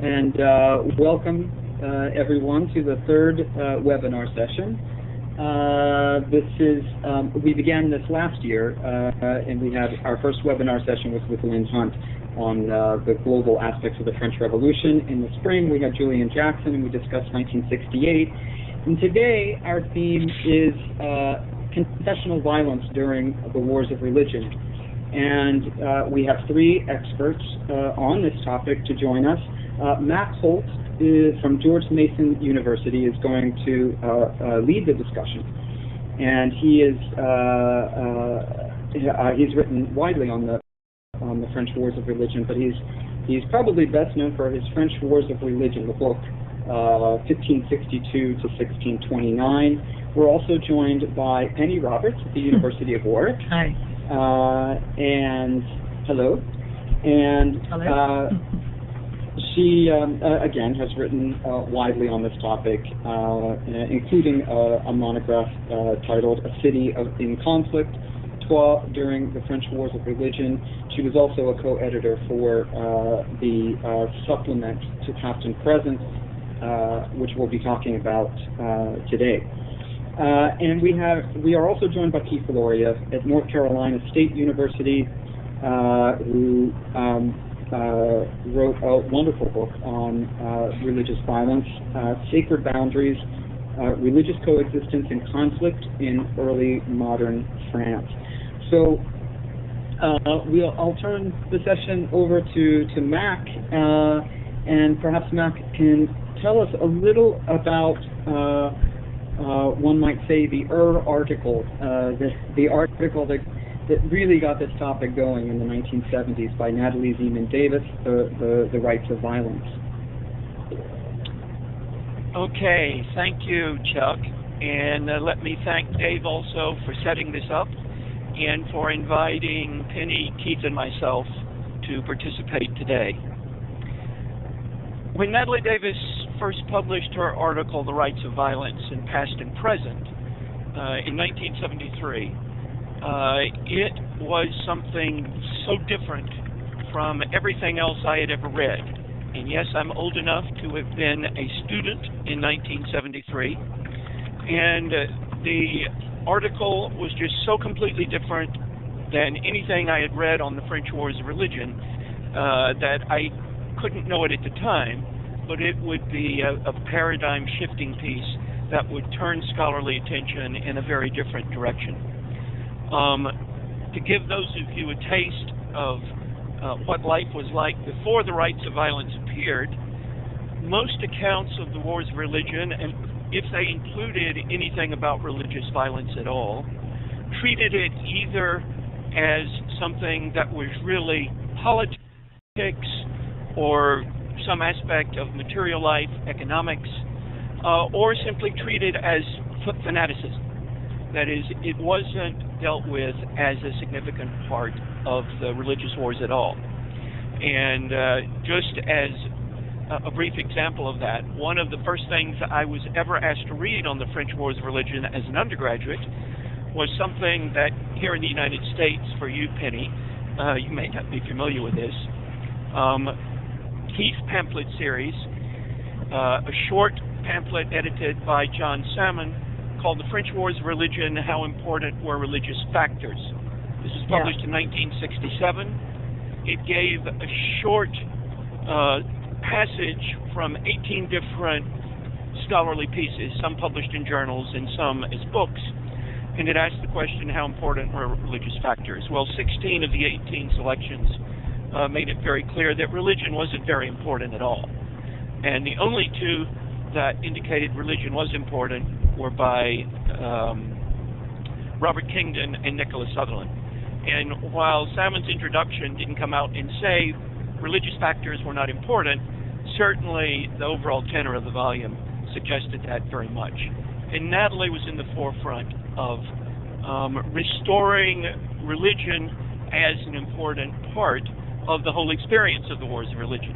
and welcome everyone to the third webinar session. We began this last year, and we had our first webinar session was with Lynn Hunt on the global aspects of the French Revolution. In the spring, we had Julian Jackson, and we discussed 1968. And today, our theme is confessional violence during the wars of religion. And we have three experts on this topic to join us. Matt Holt from George Mason University is going to lead the discussion. And he's written widely on the French Wars of Religion, but he's probably best known for his French Wars of Religion, the book 1562 to 1629. We're also joined by Penny Roberts at the University of Warwick. Hi. And hello. And she, again, has written widely on this topic, including a monograph titled A City in Conflict, Troyes during the French Wars of Religion. She was also a co-editor for the supplement to Past and Present, which we'll be talking about today. And we are also joined by Keith Lauria at North Carolina State University, who wrote a wonderful book on religious violence, Sacred Boundaries, Religious Coexistence and Conflict in Early Modern France. So I'll turn the session over to Mac, and perhaps Mac can tell us a little about one might say the article, the article that really got this topic going in the 1970s by Natalie Zemon Davis, the Rights of Violence. Okay, thank you, Chuck. And let me thank Dave also for setting this up and for inviting Penny, Keith, and myself to participate today. When Natalie Davis first published her article, The Rights of Violence in Past and Present, in 1973, it was something so different from everything else I had ever read. And yes, I'm old enough to have been a student in 1973. And the article was just so completely different than anything I had read on the French Wars of Religion that I couldn't know it at the time, but it would be a paradigm-shifting piece that would turn scholarly attention in a very different direction. To give those of you a taste of what life was like before the Rights of Violence appeared, most accounts of the Wars of Religion, and if they included anything about religious violence at all, treated it either as something that was really politics or some aspect of material life, economics, or simply treated as fanaticism. That is, it wasn't dealt with as a significant part of the religious wars at all. And just as a brief example of that, one of the first things I was ever asked to read on the French Wars of Religion as an undergraduate was something that here in the United States, for you, Penny, you may not be familiar with this, Keith's pamphlet series, a short pamphlet edited by John Salmon called The French Wars of Religion, How Important Were Religious Factors. This was published in 1967. It gave a short passage from 18 different scholarly pieces, some published in journals and some as books, and it asked the question, how important were religious factors? Well, 16 of the 18 selections made it very clear that religion wasn't very important at all. And the only two that indicated religion was important were by Robert Kingdon and Nicholas Sutherland. And while Salmon's introduction didn't come out and say religious factors were not important, certainly the overall tenor of the volume suggested that very much. And Natalie was in the forefront of restoring religion as an important part of the whole experience of the Wars of Religion.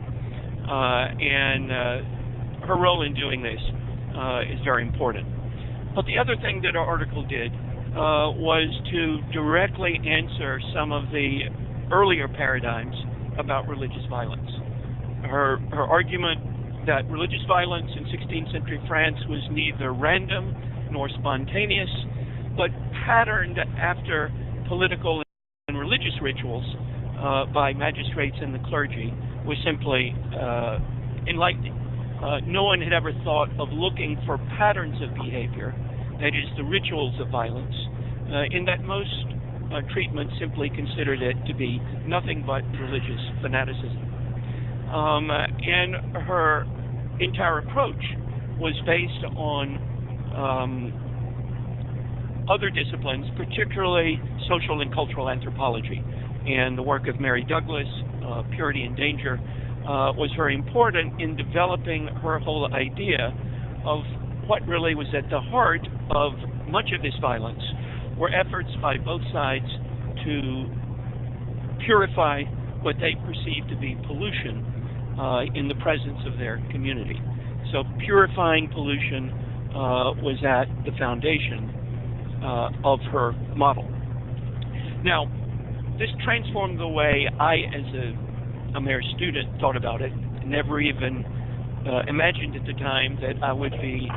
And her role in doing this is very important. But the other thing that our article did was to directly answer some of the earlier paradigms about religious violence. her argument that religious violence in 16th century France was neither random nor spontaneous, but patterned after political and religious rituals by magistrates and the clergy, was simply enlightening. No one had ever thought of looking for patterns of behavior, that is, the rituals of violence, in that most treatments simply considered it to be nothing but religious fanaticism. And her entire approach was based on other disciplines, particularly social and cultural anthropology. And the work of Mary Douglas, Purity and Danger, was very important in developing her whole idea of what really was at the heart of much of this violence were efforts by both sides to purify what they perceived to be pollution in the presence of their community. So purifying pollution was at the foundation of her model. Now, this transformed the way I, as a mere student, thought about it. Never even imagined at the time that I would be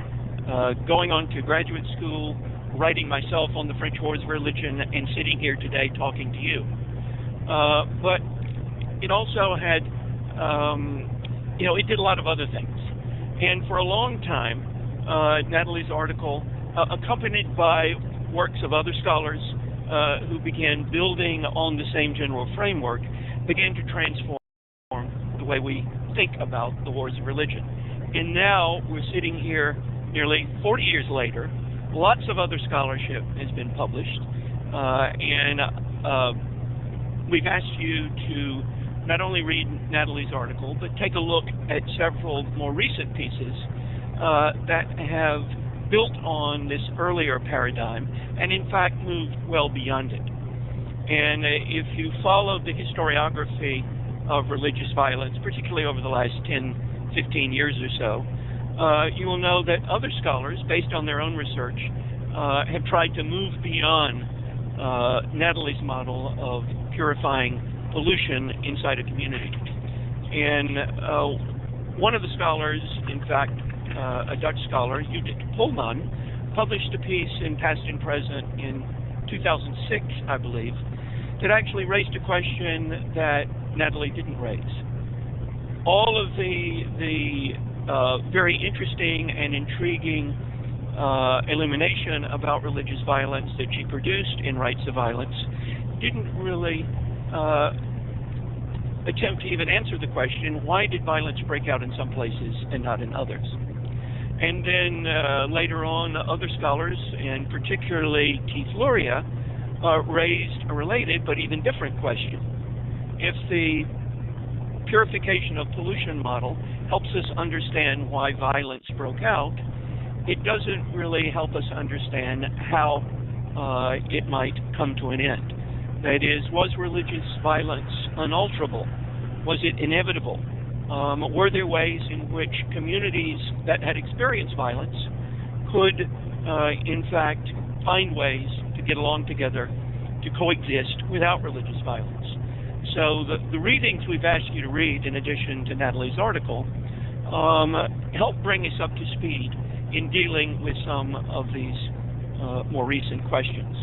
going on to graduate school, writing myself on the French Wars of Religion, and sitting here today talking to you. But it also had, it did a lot of other things. And for a long time, Natalie's article, accompanied by works of other scholars who began building on the same general framework, began to transform the way we think about the wars of religion. And now we're sitting here nearly 40 years later. Lots of other scholarship has been published, and we've asked you to not only read Natalie's article, but take a look at several more recent pieces that have built on this earlier paradigm and in fact moved well beyond it. And if you follow the historiography of religious violence, particularly over the last 10, 15 years or so, you will know that other scholars, based on their own research, have tried to move beyond Natalie's model of purifying pollution inside a community. And one of the scholars, in fact, a Dutch scholar, Judith Polman, published a piece in Past and Present in 2006, I believe, that actually raised a question that Natalie didn't raise. All of the very interesting and intriguing illumination about religious violence that she produced in Rights of Violence didn't really attempt to even answer the question, why did violence break out in some places and not in others? And then later on, other scholars, and particularly Keith Luria, raised a related but even different question. If the purification of pollution model helps us understand why violence broke out, it doesn't really help us understand how it might come to an end. That is, was religious violence unalterable? Was it inevitable? Were there ways in which communities that had experienced violence could, in fact, find ways to get along together, to coexist without religious violence? So the readings we've asked you to read, in addition to Natalie's article, help bring us up to speed in dealing with some of these more recent questions.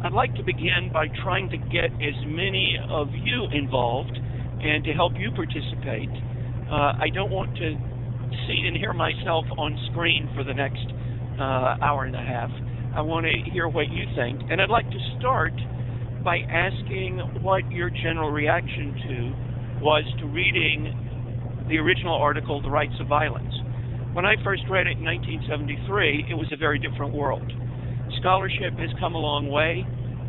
I'd like to begin by trying to get as many of you involved and to help you participate. I don't want to see and hear myself on screen for the next hour and a half. I want to hear what you think. And I'd like to start by asking what your general reaction to was to reading the original article, The Rights of Violence. When I first read it in 1973, it was a very different world. Scholarship has come a long way.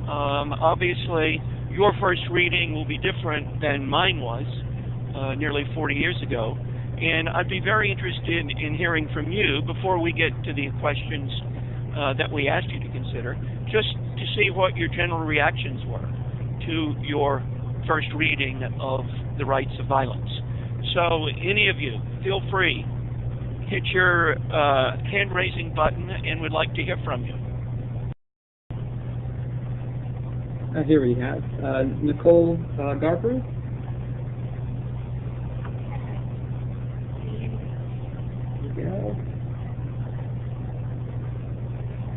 Obviously, your first reading will be different than mine was nearly 40 years ago. And I'd be very interested in hearing from you before we get to the questions that we asked you to consider, just to see what your general reactions were to your first reading of The Rights of Violence. So any of you, feel free, hit your hand-raising button, and we'd like to hear from you. Here we have Nicole Garber.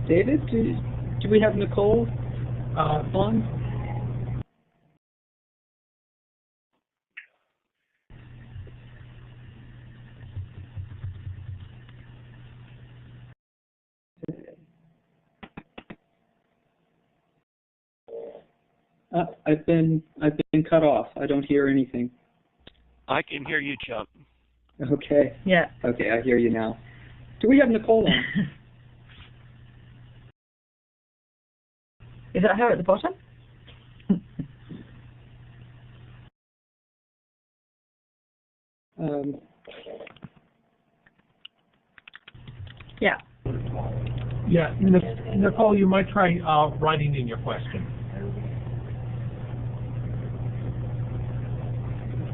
David, do we have Nicole on? I've been cut off. I don't hear anything. I can hear you, Chuck. Okay. Yeah. Okay, I hear you now. Do we have Nicole on? Is that her at the bottom? Yeah. Yeah, Nicole, you might try writing in your question.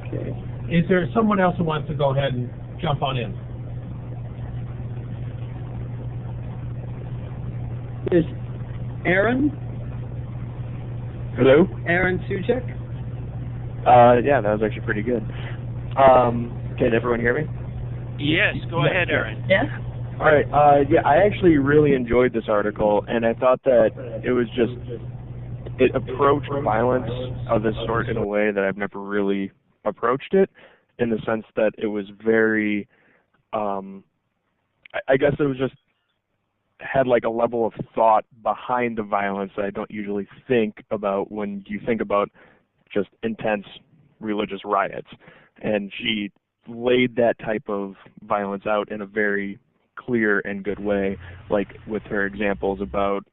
Okay. Is there someone else who wants to go ahead and jump on in? Is Aaron? Hello? Aaron Sujek? Yeah, that was actually pretty good. Can everyone hear me? Yes, go ahead, Aaron. Yeah. All right. Yeah, I actually really enjoyed this article, and I thought that it approached violence of this sort in a way that I've never really approached it, in the sense that it was very, I guess it was just had like a level of thought behind the violence that I don't usually think about when you think about just intense religious riots. And she laid that type of violence out in a very clear and good way, like with her examples about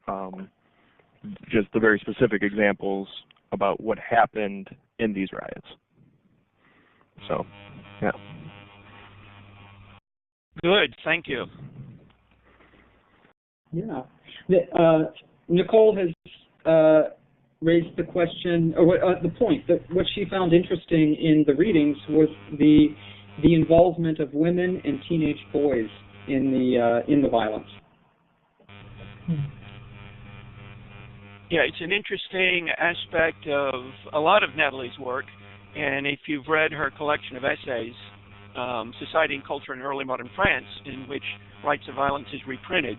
just the very specific examples about what happened in these riots. So, yeah. Good, thank you. Yeah. Nicole has raised the question, or the point that what she found interesting in the readings was the involvement of women and teenage boys in the violence. Yeah, it's an interesting aspect of a lot of Natalie's work, and if you've read her collection of essays, Society and Culture in Early Modern France, in which Rights of Violence is reprinted,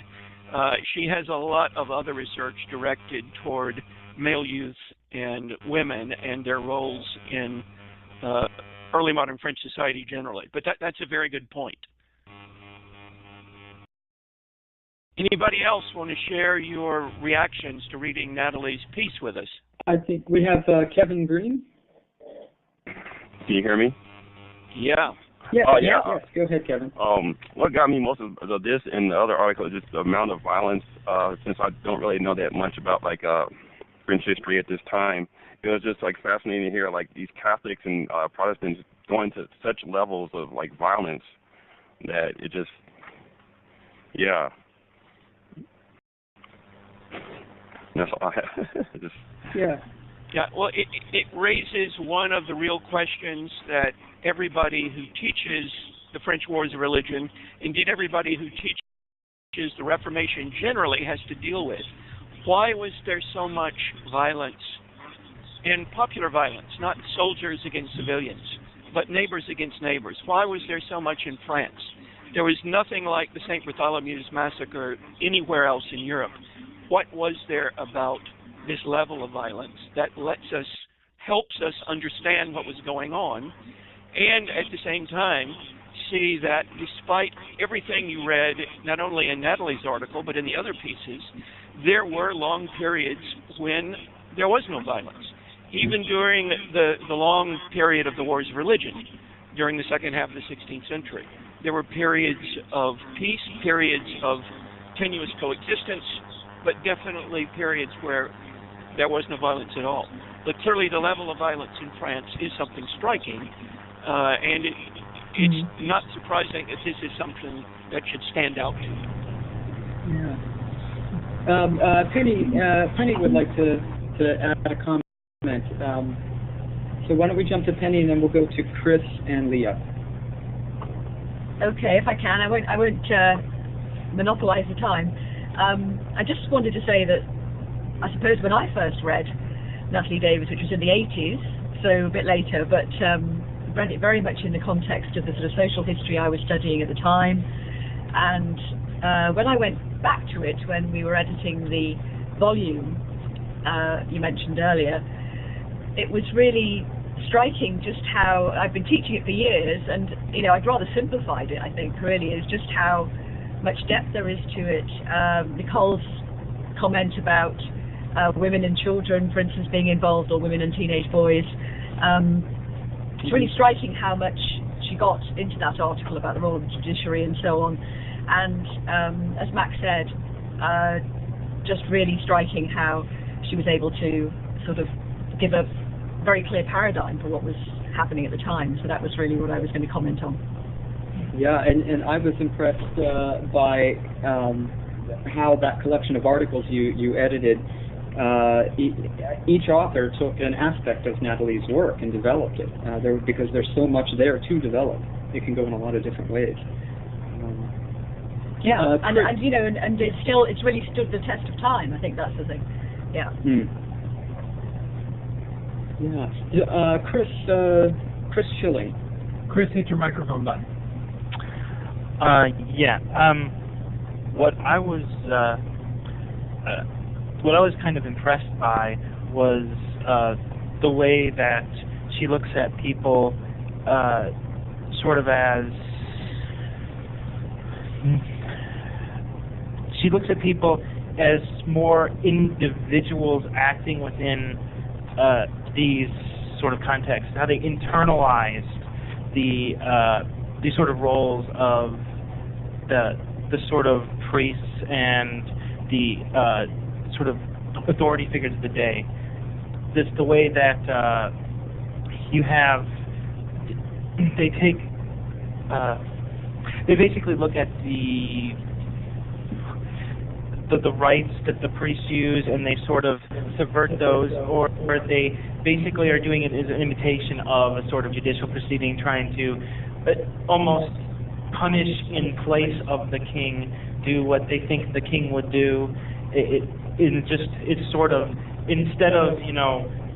she has a lot of other research directed toward male youth and women and their roles in early modern French society generally. But that's a very good point. Anybody else want to share your reactions to reading Natalie's piece with us? I think we have Kevin Green. Can you hear me? Yeah. Yeah, yeah. Yes. Go ahead, Kevin. What got me most of this and the other article is just the amount of violence, since I don't really know that much about like French history at this time. It was just like fascinating to hear like these Catholics and Protestants going to such levels of like violence that it just, yeah. That's all I have. Just, yeah. Yeah, well, it raises one of the real questions that everybody who teaches the French Wars of Religion, indeed everybody who teaches the Reformation generally, has to deal with. Why was there so much violence, and popular violence, not soldiers against civilians, but neighbors against neighbors? Why was there so much in France? There was nothing like the St. Bartholomew's massacre anywhere else in Europe. What was there about this level of violence that helps us understand what was going on, and at the same time see that despite everything you read, not only in Natalie's article but in the other pieces, there were long periods when there was no violence. Even during the long period of the Wars of Religion, during the second half of the 16th century, there were periods of peace, periods of tenuous coexistence, but definitely periods where there was no violence at all. But clearly the level of violence in France is something striking, and it's not surprising that this is something that should stand out to you. Yeah. Penny would like to add a comment. So why don't we jump to Penny and then we'll go to Chris and Leah. Okay, if I can. I won't monopolize the time. I just wanted to say that I suppose when I first read Natalie Davis, which was in the 80s, so a bit later, but read it very much in the context of the sort of social history I was studying at the time. And when I went back to it when we were editing the volume you mentioned earlier, it was really striking just how, I've been teaching it for years, and I'd rather simplified it, I think, really, is just how much depth there is to it. Nicole's comment about women and children, for instance, being involved, or women and teenage boys. It's really striking how much she got into that article about the role of the judiciary and so on. And as Max said, just really striking how she was able to sort of give a very clear paradigm for what was happening at the time. So that was really what I was going to comment on. Yeah, and I was impressed by how that collection of articles you edited, each author took an aspect of Natalie's work and developed it, because there's so much there to develop. It can go in a lot of different ways. And it's really stood the test of time. I think that's the thing. Yeah. Yeah. Chris Schilling. Chris, hit your microphone button. What I was kind of impressed by was the way that she looks at people sort of as more individuals acting within these sort of contexts, how they internalized these sort of roles of the sort of priests and the sort of authority figures of the day. The way that you have, they basically look at the rights that the priests use, and they sort of subvert those, or they basically are doing it as an imitation of a sort of judicial proceeding, trying to almost punish in place of the king, do what they think the king would do. It's sort of, instead of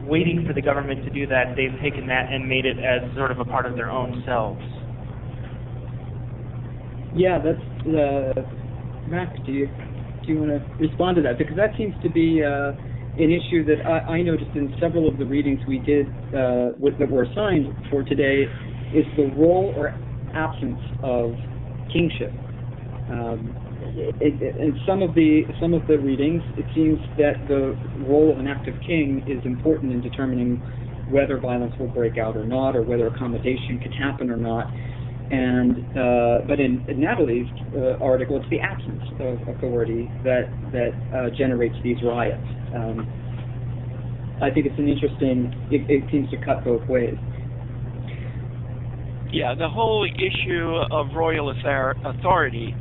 waiting for the government to do that, they've taken that and made it as sort of a part of their own selves. Yeah, that's Mac. Do you want to respond to that? Because that seems to be an issue that I noticed in several of the readings we did that were assigned for today, is the role or absence of kingship. In some of the readings, it seems that the role of an active king is important in determining whether violence will break out or not, or whether accommodation can happen or not. And but in Natalie's article, it's the absence of authority that generates these riots. I think it's an interesting. It seems to cut both ways. Yeah, the whole issue of royal authority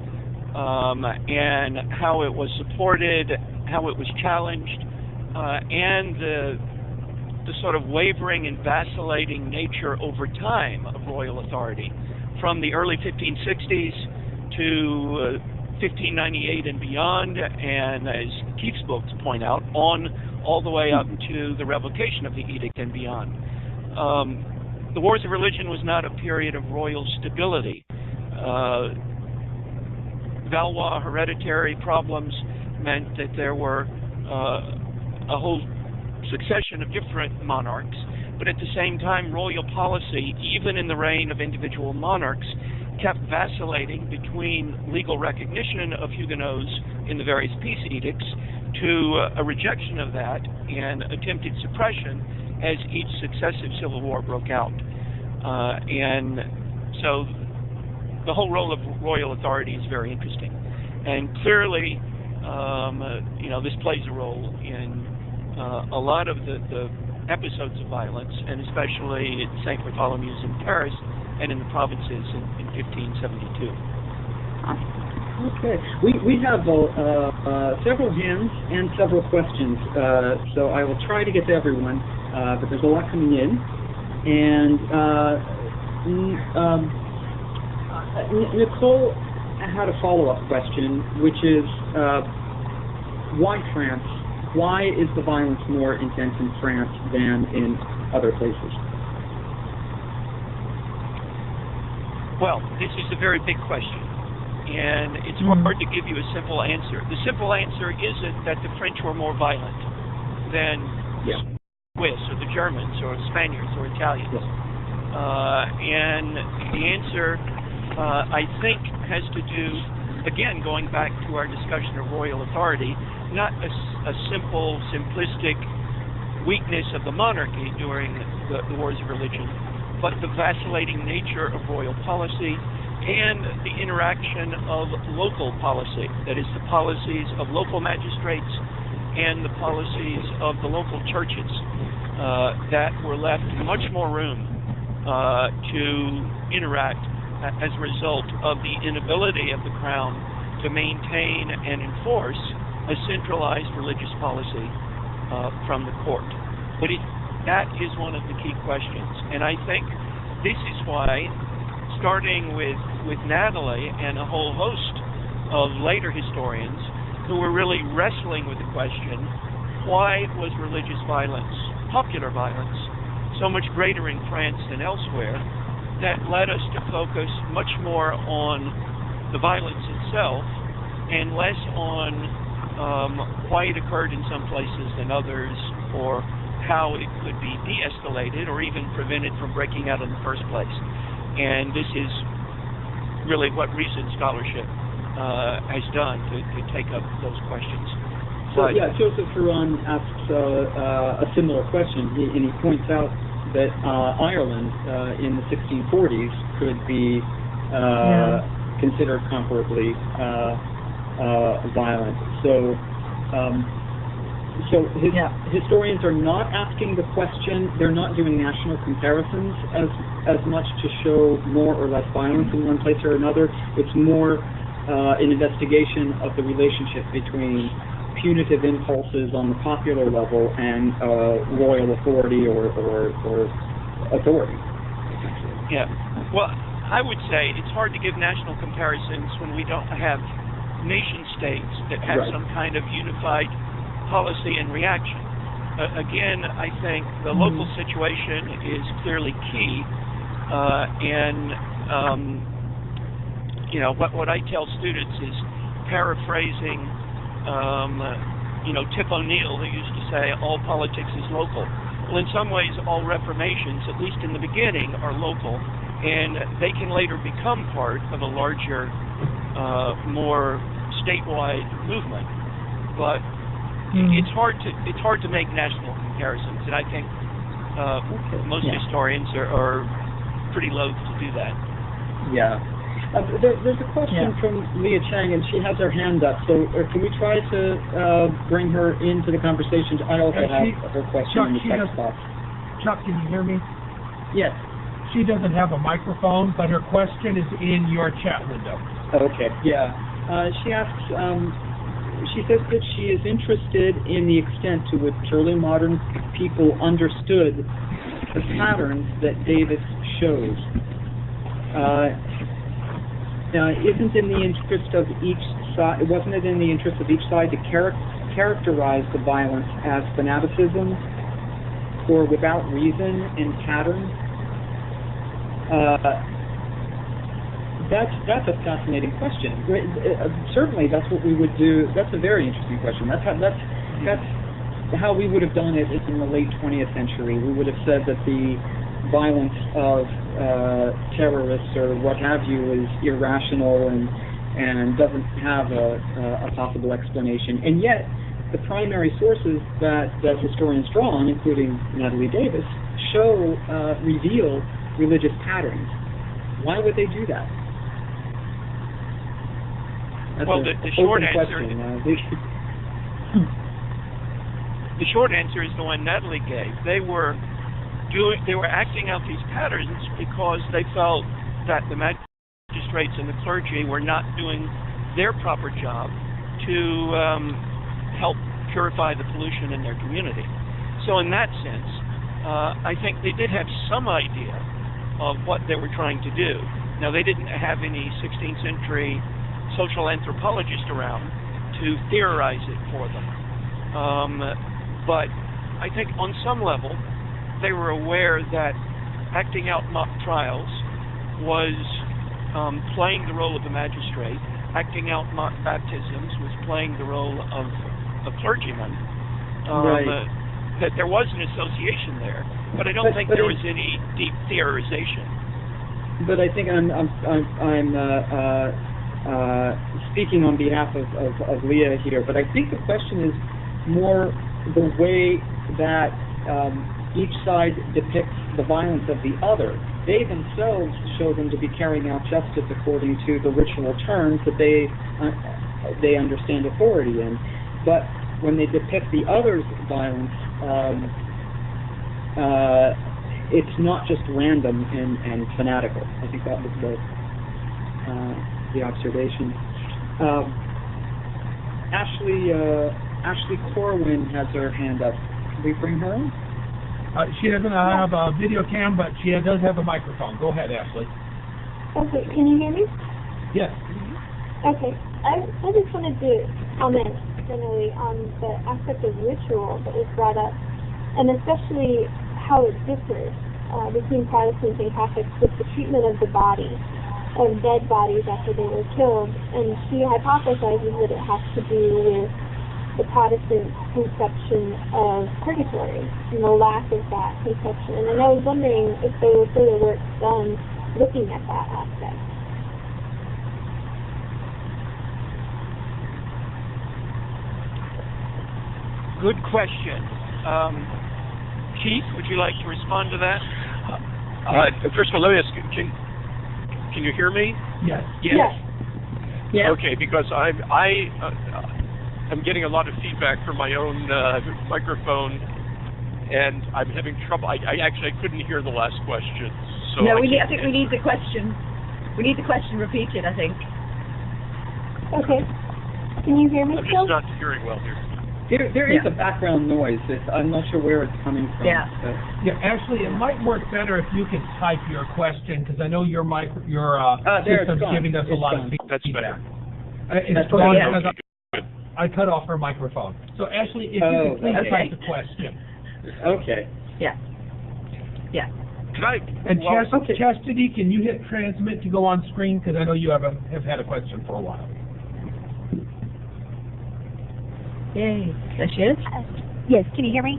and how it was supported, how it was challenged, and the sort of wavering and vacillating nature over time of royal authority, from the early 1560s to 1598 and beyond, and as Keith's books point out, on all the way up to the revocation of the edict and beyond. The Wars of Religion was not a period of royal stability. Valois hereditary problems meant that there were a whole succession of different monarchs, but at the same time, royal policy, even in the reign of individual monarchs, kept vacillating between legal recognition of Huguenots in the various peace edicts to a rejection of that and attempted suppression as each successive civil war broke out. And so the whole role of royal authority is very interesting. And clearly, this plays a role in a lot of the episodes of violence, and especially at St. Bartholomew's in Paris and in the provinces in 1572. Okay. We have several hands and several questions, so I will try to get to everyone, but there's a lot coming in. And Nicole had a follow-up question, which is why France? Why is the violence more intense in France than in other places? Well, this is a very big question. And it's hard to give you a simple answer. The simple answer isn't that the French were more violent than the Swiss or the Germans or Spaniards or Italians. And the answer, I think, has to do, again, going back to our discussion of royal authority, not a simple, simplistic weakness of the monarchy during the wars of religion, but the vacillating nature of royal policy and the interaction of local policy, that is, the policies of local magistrates and the policies of the local churches that were left much more room to interact as a result of the inability of the crown to maintain and enforce a centralized religious policy from the court. But that is one of the key questions, and I think this is why, starting with Natalie and a whole host of later historians who were really wrestling with the question, why was religious violence, popular violence, so much greater in France than elsewhere, that led us to focus much more on the violence itself and less on why it occurred in some places than others, or how it could be de-escalated or even prevented from breaking out in the first place. And this is really what recent scholarship has done to take up those questions. So, Joseph Huron asks a similar question, and he points out that Ireland in the 1640s could be considered comparably violent. So historians are not asking the question, they're not doing national comparisons as much to show more or less violence in one place or another. It's more an investigation of the relationship between punitive impulses on the popular level and royal authority or authority. Yeah. Well, I would say it's hard to give national comparisons when we don't have nation states that have some kind of unified policy and reaction. Again, I think the local situation is clearly key, what I tell students is paraphrasing, Tip O'Neill, who used to say all politics is local. Well, in some ways, all reformations, at least in the beginning, are local, and they can later become part of a larger, more statewide movement. But it's hard to make national comparisons, and I think most historians are pretty loath to do that. Yeah. There's a question from Leah Chang, and she has her hand up. So can we try to bring her into the conversation? I also have her question Chuck, in the text box. Chuck, can you hear me? Yes. She doesn't have a microphone, but her question is in your chat window. Okay. Yeah. She asks. She says that she is interested in the extent to which early modern people understood the patterns that Davis shows. Isn't in the interest of each side? Wasn't it in the interest of each side to characterize the violence as fanaticism or without reason and pattern? That's a fascinating question. Certainly, that's what we would do. That's a very interesting question. That's how we would have done it in the late 20th century. We would have said that the violence of terrorists or what have you is irrational and doesn't have a possible explanation. And yet, the primary sources that historians draw on, including Natalie Davis, reveal religious patterns. Why would they do that? That's the short answer. The short answer is the one Natalie gave. They were acting out these patterns because they felt that the magistrates and the clergy were not doing their proper job to help purify the pollution in their community. So in that sense, I think they did have some idea of what they were trying to do. Now, they didn't have any 16th century social anthropologists around to theorize it for them. But I think on some level, they were aware that acting out mock trials was playing the role of a magistrate, acting out mock baptisms, was playing the role of a clergyman. Right. That there was an association there, but I don't think there was any deep theorization. But I think I'm speaking on behalf of Leah here. But I think the question is more the way that each side depicts the violence of the other. They themselves show them to be carrying out justice according to the ritual terms that they understand authority in. But when they depict the other's violence, it's not just random and fanatical. I think that was the observation. Ashley Corwin has her hand up. Can we bring her in? She doesn't have a video cam, but she does have a microphone. Go ahead, Ashley. Okay, can you hear me? Yes. Okay, I just wanted to comment generally on the aspect of ritual that was brought up, and especially how it differs between Protestants and Catholics with the treatment of the body, of dead bodies after they were killed. And she hypothesizes that it has to do with the Protestant conception of purgatory and the lack of that conception. And I was wondering if there were further work done looking at that aspect. Good question. Keith, would you like to respond to that? First of all, let me ask you, can you hear me? Yes. Yes. Yeah. Okay, because I'm getting a lot of feedback from my own microphone, and I'm having trouble. I actually couldn't hear the last question. So No, I think we need the question. We need the question repeated, I think. Okay. Can you hear me I'm still? just not hearing well here. There is a background noise. I'm not sure where it's coming from. Yeah. Yeah, Ashley, it might work better if you could type your question, because I know your system's giving us a lot of feedback. That's better. It's gone because I cut off her microphone. So Ashley, if you could please type the question. Okay. Yeah. Yeah. Can I? And Chastity, can you hit transmit to go on screen? Because I know you have had a question for a while. Yay. There she is. Yes, can you hear me?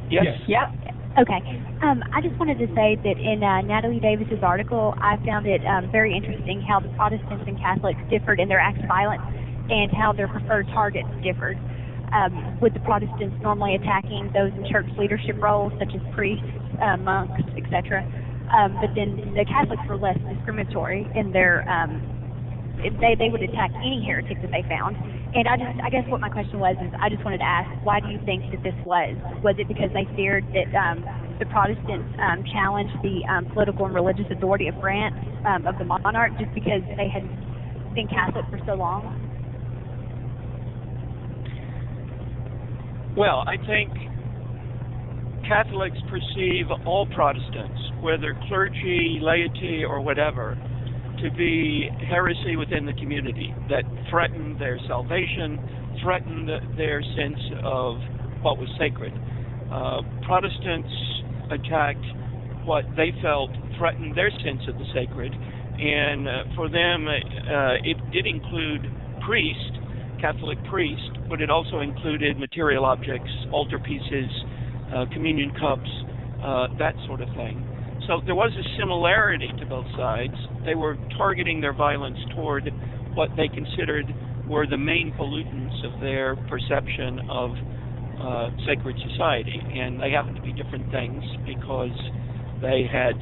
Yes. Yep. Okay. I just wanted to say that in Natalie Davis's article, I found it very interesting how the Protestants and Catholics differed in their acts of violence and how their preferred targets differed. With the Protestants normally attacking those in church leadership roles, such as priests, monks, etc. But then the Catholics were less discriminatory in their they would attack any heretic that they found. And I guess what my question was is I just wanted to ask, why do you think that this was? Was it because they feared that the Protestants challenged the political and religious authority of France, of the monarch, just because they had been Catholic for so long? Well, I think Catholics perceive all Protestants, whether clergy, laity, or whatever, to be heresy within the community that threatened their salvation, threatened their sense of what was sacred. Protestants attacked what they felt threatened their sense of the sacred, and for them it did include Catholic priest, but it also included material objects, altar pieces, communion cups, that sort of thing. So there was a similarity to both sides. They were targeting their violence toward what they considered were the main pollutants of their perception of sacred society. And they happened to be different things because they had,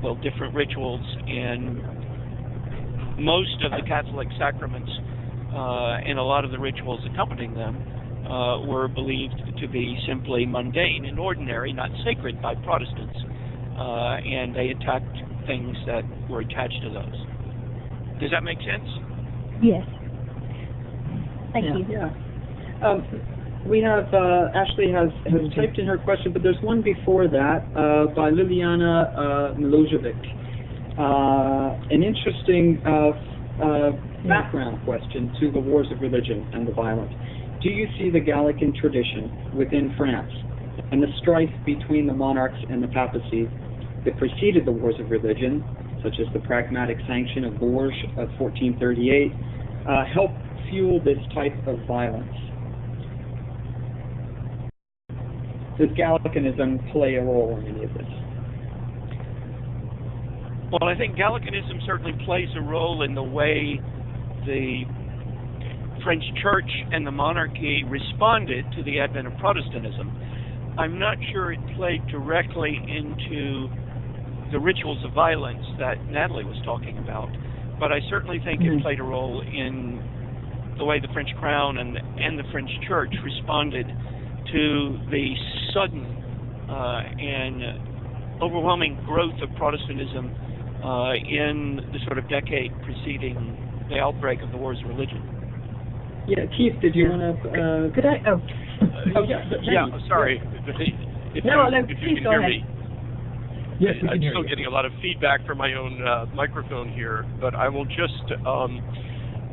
well, different rituals, and most of the Catholic sacraments and a lot of the rituals accompanying them were believed to be simply mundane and ordinary, not sacred by Protestants. And they attacked things that were attached to those. Does that make sense? Yes. Thank you. Yeah. We have, Ashley has typed in her question, but there's one before that by Liliana Milojevic. An interesting background question to the wars of religion and the violence. Do you see the Gallican tradition within France and the strife between the monarchs and the papacy that preceded the wars of religion, such as the Pragmatic Sanction of Bourges of 1438, help fuel this type of violence? Does Gallicanism play a role in any of this? Well, I think Gallicanism certainly plays a role in the way the French church and the monarchy responded to the advent of Protestantism. I'm not sure it played directly into the rituals of violence that Natalie was talking about, but I certainly think it played a role in the way the French crown and the French church responded to the sudden and overwhelming growth of Protestantism in the sort of decade preceding the outbreak of the Wars of Religion. Yeah, Keith, did you want to... Could I? Sorry. If you can hear me. Yes, we can hear you. I'm still getting a lot of feedback from my own microphone here, but I will just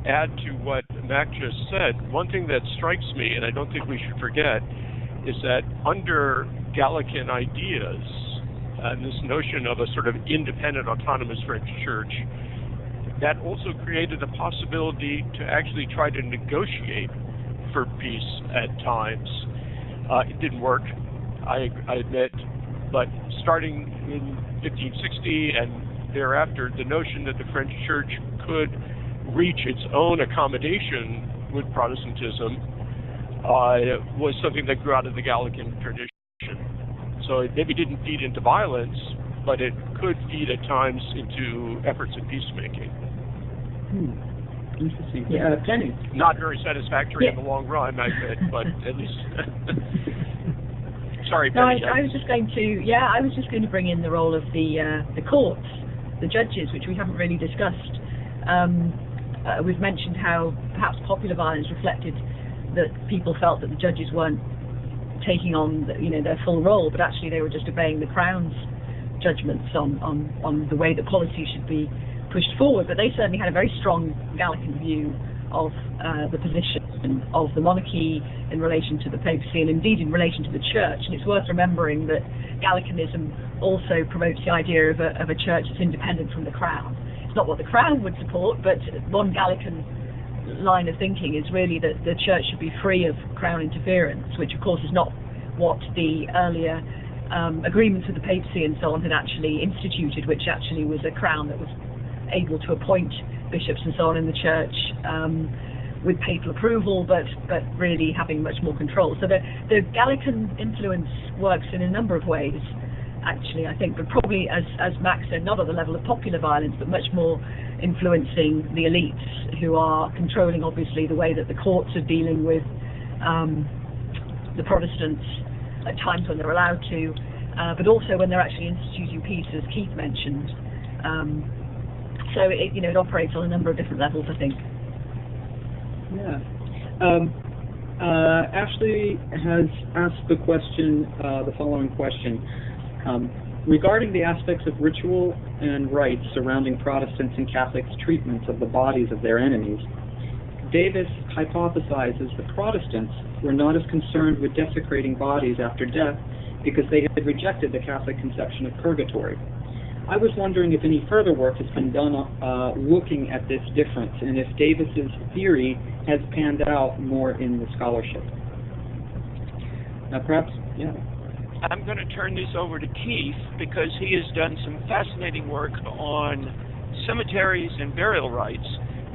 add to what Mac just said. One thing that strikes me, and I don't think we should forget, is that under Gallican ideas, and this notion of a sort of independent, autonomous French church, that also created a possibility to actually try to negotiate for peace at times. It didn't work, I admit, but starting in 1560 and thereafter, the notion that the French church could reach its own accommodation with Protestantism was something that grew out of the Gallican tradition. So it maybe didn't feed into violence, but it could feed at times into efforts at peacemaking. Interesting. Yeah, Penny. Not very satisfactory in the long run, I admit, but at least. Sorry, Penny. No, I was just going to bring in the role of the courts, the judges, which we haven't really discussed. We've mentioned how perhaps popular violence reflected that people felt that the judges weren't taking on their full role, but actually they were just obeying the Crown's judgments on the way that policy should be pushed forward. But they certainly had a very strong Gallican view of the position of the monarchy in relation to the papacy and indeed in relation to the church. And it's worth remembering that Gallicanism also promotes the idea of a church that's independent from the Crown. It's not what the Crown would support, but one Gallican line of thinking is really that the church should be free of Crown interference, which of course is not what the earlier agreements with the papacy and so on had actually instituted, which actually was a Crown that was able to appoint bishops and so on in the church with papal approval, but really having much more control. So the Gallican influence works in a number of ways, actually, I think, but probably, as Max said, not at the level of popular violence, but much more influencing the elites who are controlling, obviously, the way that the courts are dealing with the Protestants at times when they're allowed to, but also when they're actually instituting peace, as Keith mentioned. So it operates on a number of different levels, I think. Yeah. Ashley has asked the following question. Regarding the aspects of ritual and rites surrounding Protestants and Catholics' treatments of the bodies of their enemies, Davis hypothesizes the Protestants were not as concerned with desecrating bodies after death because they had rejected the Catholic conception of purgatory. I was wondering if any further work has been done looking at this difference, and if Davis's theory has panned out more in the scholarship. Perhaps, yeah. I'm going to turn this over to Keith because he has done some fascinating work on cemeteries and burial rites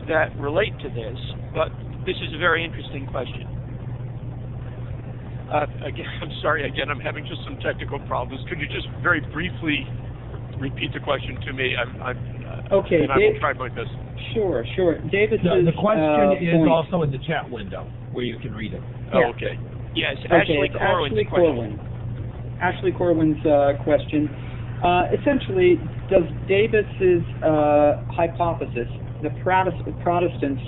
that relate to this, but this is a very interesting question. Again, I'm sorry, I'm having just some technical problems. Could you just very briefly repeat the question to me? Okay. And I will try my best. Sure. Davis, the question is also in the chat window where you can read it. Oh, okay. Yes, okay, Ashley Corwin's question. Ashley Corwin's question. Essentially, does Davis's hypothesis, the Protestants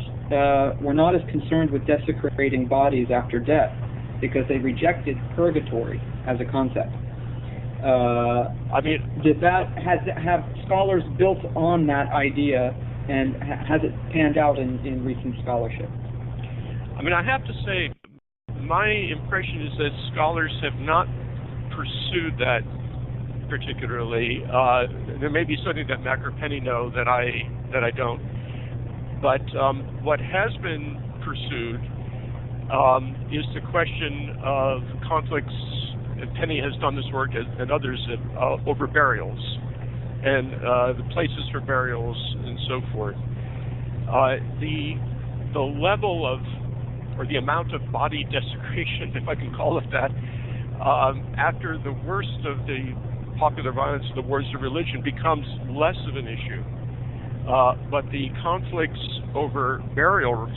were not as concerned with desecrating bodies after death because they rejected purgatory as a concept? Have scholars built on that idea, and has it panned out in recent scholarship? I have to say, my impression is that scholars have not pursued that particularly. There may be something that Mac or Penny know that I don't. But what has been pursued is the question of conflicts, and Penny has done this work and others over burials and the places for burials and so forth. The level of, or the amount of body desecration, if I can call it that, after the worst of the popular violence of the wars of religion becomes less of an issue. But the conflicts over burials,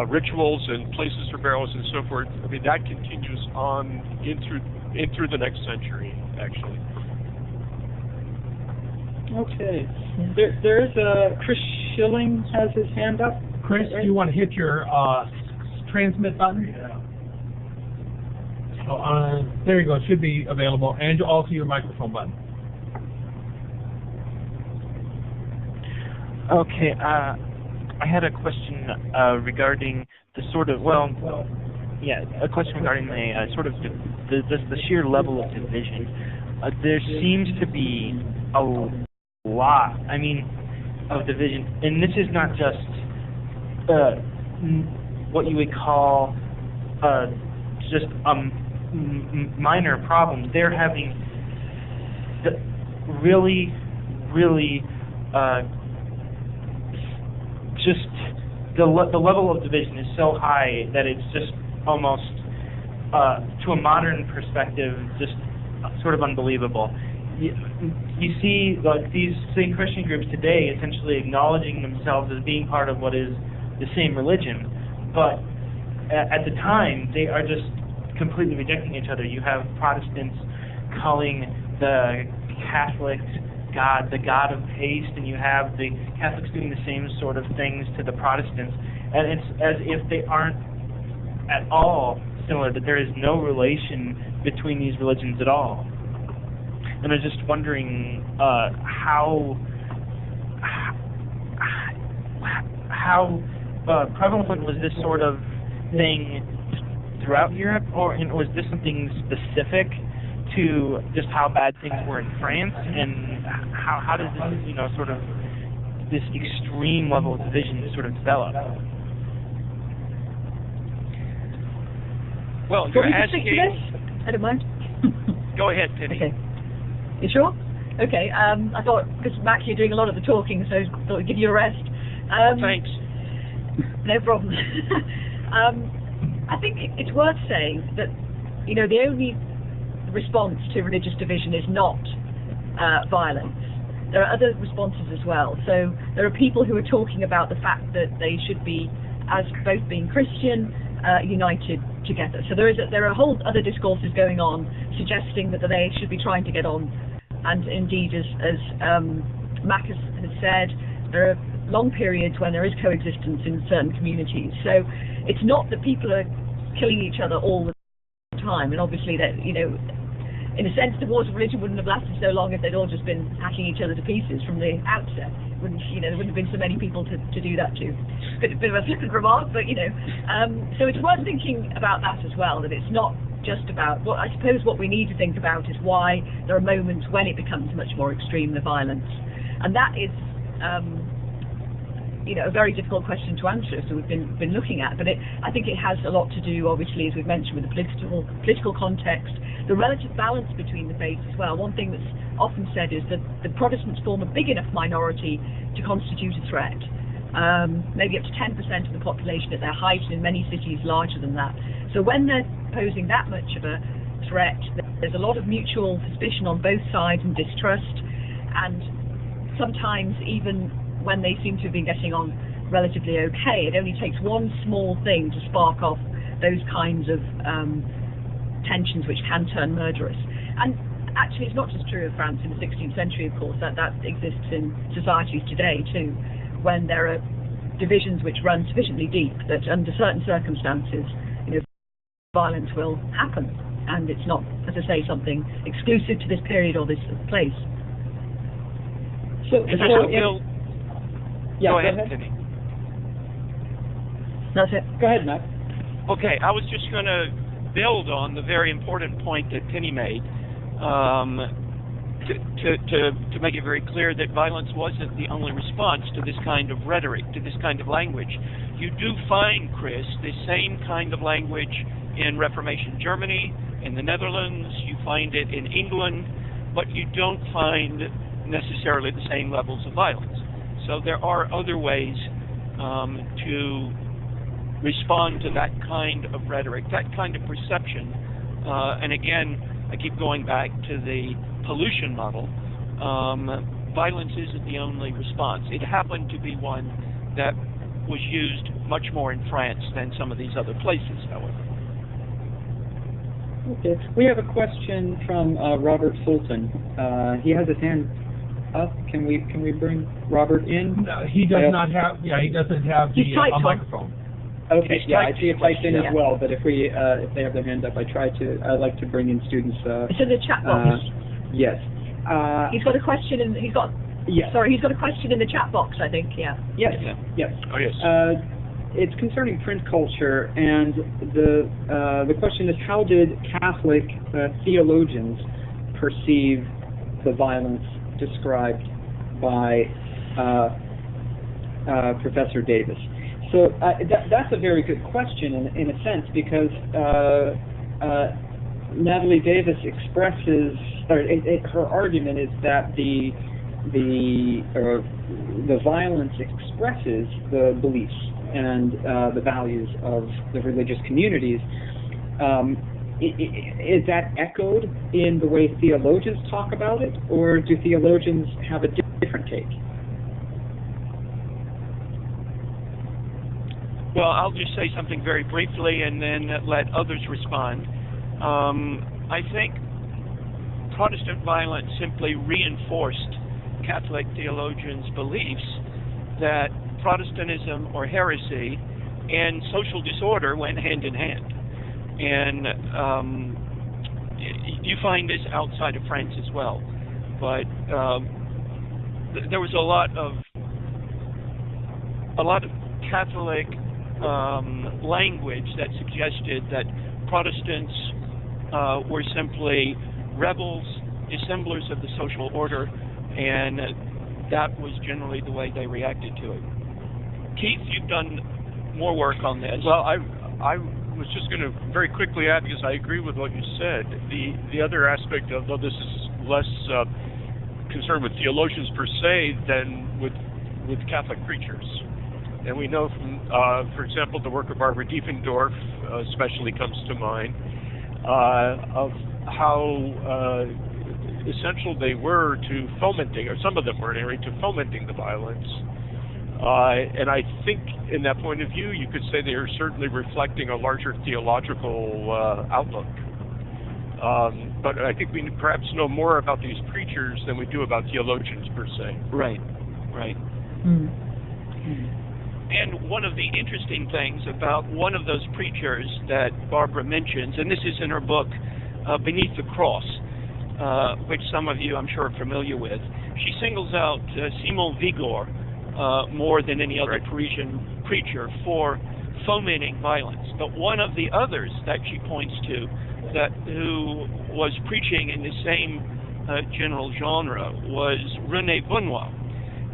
rituals and places for burials and so forth, I mean, that continues on in through the next century, actually. Okay. There is Chris Schilling has his hand up. Chris, do you want to hit your transmit button? Oh, there you go. It should be available. And also your microphone button. Okay. I had a question regarding the sort of, a question regarding the sort of the sheer level of division. There seems to be a lot, of division, and this is not just what you would call just minor problems. They're having really just the level of division is so high that it's just almost to a modern perspective just sort of unbelievable. You see, like, these same Christian groups today essentially acknowledging themselves as being part of what is the same religion, but at the time they are just completely rejecting each other. You have Protestants calling the Catholics God, the God of taste, and you have the Catholics doing the same sort of things to the Protestants, and it's as if they aren't at all similar, that there is no relation between these religions at all. And I was just wondering how prevalent was this sort of thing throughout Europe, or was this something specific to just how bad things were in France, and how does this, sort of this extreme level of division sort of develop? Well, you're asking... I don't mind. Go ahead, Penny. Okay. You sure? Okay. I thought, because Mac, you're doing a lot of the talking, so I thought I'd give you a rest. Thanks. No problem. I think it's worth saying that, the only response to religious division is not violence. There are other responses as well. So there are people who are talking about the fact that they should be, as both being Christian, united together. So there are whole other discourses going on suggesting that they should be trying to get on. And indeed, as Mac has said, there are long periods when there is coexistence in certain communities. So it's not that people are killing each other all the time. And obviously that, in a sense, the wars of religion wouldn't have lasted so long if they'd all just been hacking each other to pieces from the outset. There wouldn't have been so many people to do that to. Bit of a flippant remark, but so it's worth thinking about that as well. That it's not just about I suppose what we need to think about is why there are moments when it becomes much more extreme, the violence, and that is a very difficult question to answer. So we've been looking at, but I think it has a lot to do, obviously, as we've mentioned, with the political context, the relative balance between the faiths as well. One thing that's often said is that the Protestants form a big enough minority to constitute a threat, maybe up to 10% of the population at their height, and in many cities larger than that. So when they're posing that much of a threat, there's a lot of mutual suspicion on both sides and distrust, and sometimes even when they seem to have been getting on relatively okay, it only takes one small thing to spark off those kinds of tensions which can turn murderous. And actually it's not just true of France in the 16th century, of course, that exists in societies today too, when there are divisions which run sufficiently deep that under certain circumstances, violence will happen. And it's not, as I say, something exclusive to this period or this place. Go ahead, Penny. That's it. Go ahead, Matt. Okay, I was just going to build on the very important point that Penny made. to make it very clear that violence wasn't the only response to this kind of rhetoric, to this kind of language. You do find, Chris, the same kind of language in Reformation Germany, in the Netherlands, you find it in England, but you don't find necessarily the same levels of violence. So there are other ways to respond to that kind of rhetoric, that kind of perception. And again, I keep going back to the pollution model. Violence isn't the only response. It happened to be one that was used much more in France than some of these other places, however. Okay. We have a question from Robert Fulton. He has his hand up. Can we bring Robert in? No, he does not have. Yeah, he doesn't have the microphone. Okay. Yeah, I see it typed in as well. But if they have their hand up, I'd like to bring in students. It's in the chat box. Yes. He's got a question he's got a question in the chat box, I think. Yeah. Yes. Yes. Oh yes. It's concerning print culture, and the question is, how did Catholic theologians perceive the violence described by Professor Davis? So that's a very good question in a sense, because Natalie Davis expresses, her argument is that the violence expresses the beliefs and the values of the religious communities. Is that echoed in the way theologians talk about it, or do theologians have a different take? Well, I'll just say something very briefly and then let others respond. I think Protestant violence simply reinforced Catholic theologians' beliefs that Protestantism or heresy and social disorder went hand in hand. And you find this outside of France as well. But there was a lot of Catholic language that suggested that Protestants were simply rebels, dissemblers of the social order, and that was generally the way they reacted to it. Keith, you've done more work on this. Well, I was just going to very quickly add, because I agree with what you said. The other aspect of, though this is less concerned with theologians per se than with Catholic preachers. And we know from, for example, the work of Barbara Diefendorf especially comes to mind, of how essential they were to fomenting, or some of them were anyway, to fomenting the violence. And I think in that point of view, you could say they are certainly reflecting a larger theological outlook. But I think we perhaps know more about these preachers than we do about theologians per se. Right. And one of the interesting things about one of those preachers that Barbara mentions, and this is in her book, Beneath the Cross, which some of you I'm sure are familiar with, she singles out Simon Vigor more than any other Parisian preacher for fomenting violence. But one of the others that she points to, who was preaching in the same general genre, was René Benoit.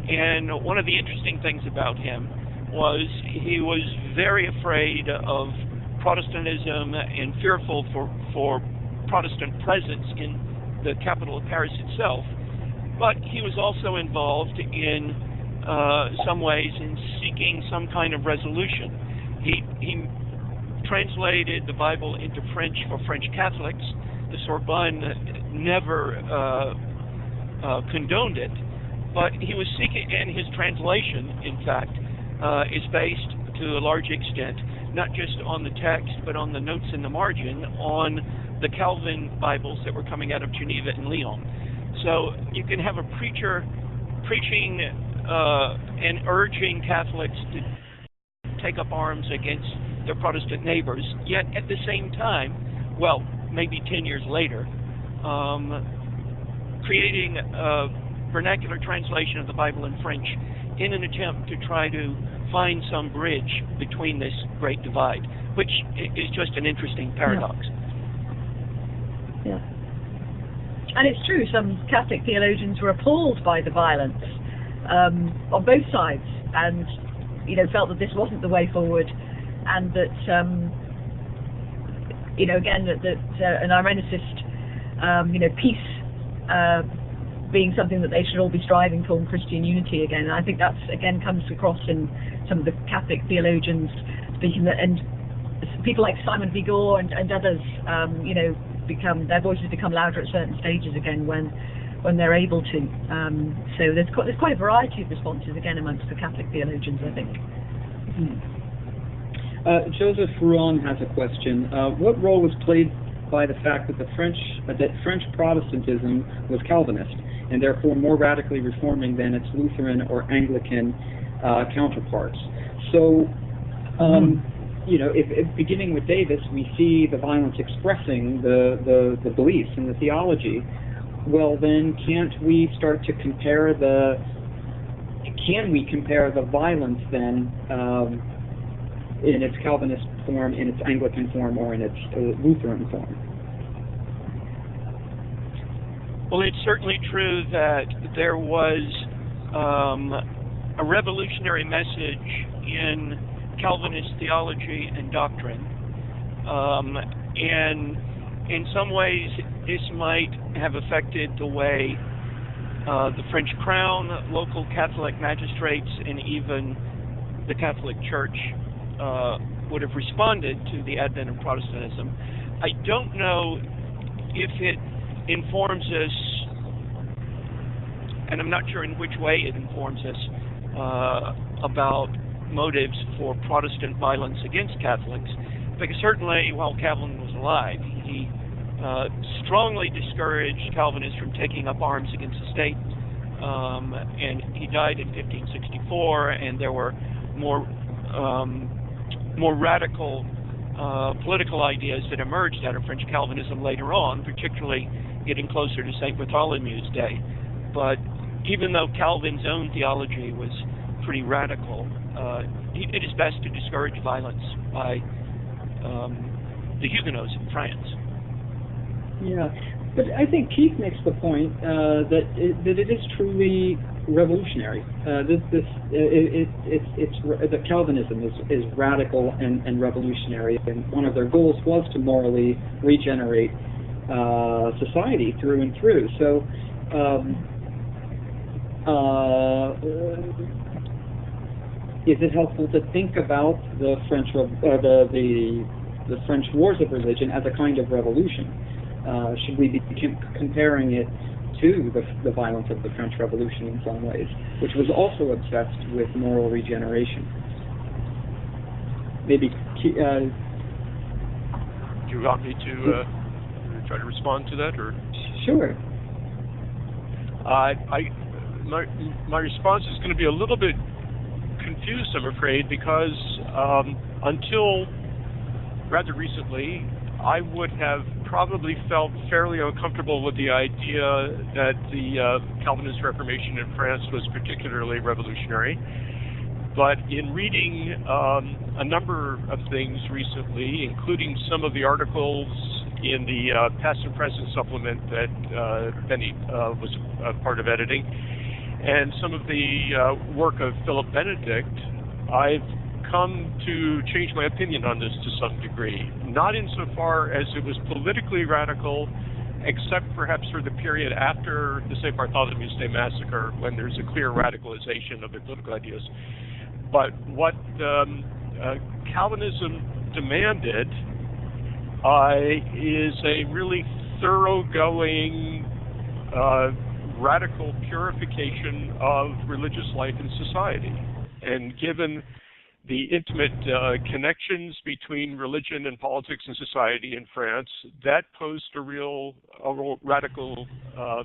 And one of the interesting things about him was he was very afraid of Protestantism and fearful for Protestant presence in the capital of Paris itself. But he was also involved in some ways in seeking some kind of resolution. He translated the Bible into French for French Catholics. The Sorbonne never condoned it, but he was seeking, and his translation, in fact, is based to a large extent not just on the text, but on the notes in the margin on the Calvin Bibles that were coming out of Geneva and Lyon. So you can have a preacher preaching and urging Catholics to take up arms against their Protestant neighbors, yet at the same time, well, maybe 10 years later, creating a vernacular translation of the Bible in French in an attempt to try to find some bridge between this great divide, which is just an interesting paradox. Yeah. And it's true, some Catholic theologians were appalled by the violence on both sides, and felt that this wasn't the way forward, and that again that an Irenaicist peace being something that they should all be striving for, in Christian unity again. And I think that's again comes across in some of the Catholic theologians speaking, and people like Simon Vigor and others, their voices become louder at certain stages again when they're able to. So there's quite a variety of responses again amongst the Catholic theologians, I think. Joseph Rouan has a question. What role was played by the fact that French Protestantism was Calvinist and therefore more radically reforming than its Lutheran or Anglican counterparts? So, if beginning with Davis, we see the violence expressing the beliefs and the theology. Well, then, can we compare the violence then in its Calvinist form, in its Anglican form, or in its Lutheran form? Well, it's certainly true that there was a revolutionary message in Calvinist theology and doctrine, and in some ways this might have affected the way the French crown, local Catholic magistrates, and even the Catholic Church would have responded to the advent of Protestantism. I don't know if it informs us, and I'm not sure in which way it informs us, about motives for Protestant violence against Catholics, because certainly while Calvin was alive, he strongly discouraged Calvinists from taking up arms against the state, and he died in 1564, and there were more radical political ideas that emerged out of French Calvinism later on, particularly getting closer to St. Bartholomew's Day. But even though Calvin's own theology was pretty radical, he did his best to discourage violence by the Huguenots in France. Yeah, but I think Keith makes the point that it is truly revolutionary. The Calvinism is radical and revolutionary, and one of their goals was to morally regenerate society through and through. So, is it helpful to think about the French the French wars of religion as a kind of revolution? Should we be comparing it to the violence of the French Revolution in some ways, which was also obsessed with moral regeneration? Maybe. Do you want me to try to respond to that, or? Sure. My response is going to be a little bit confused, I'm afraid, because until rather recently, I would have probably felt fairly uncomfortable with the idea that the Calvinist Reformation in France was particularly revolutionary. But in reading a number of things recently, including some of the articles in the Past and Present supplement that Benny was a part of editing, and some of the work of Philip Benedict, I've come to change my opinion on this to some degree. Not insofar as it was politically radical, except perhaps for the period after the St. Bartholomew's Day massacre, when there's a clear radicalization of the political ideas. But what Calvinism demanded is a really thoroughgoing, radical purification of religious life in society. And given the intimate connections between religion and politics and society in France, that posed a real radical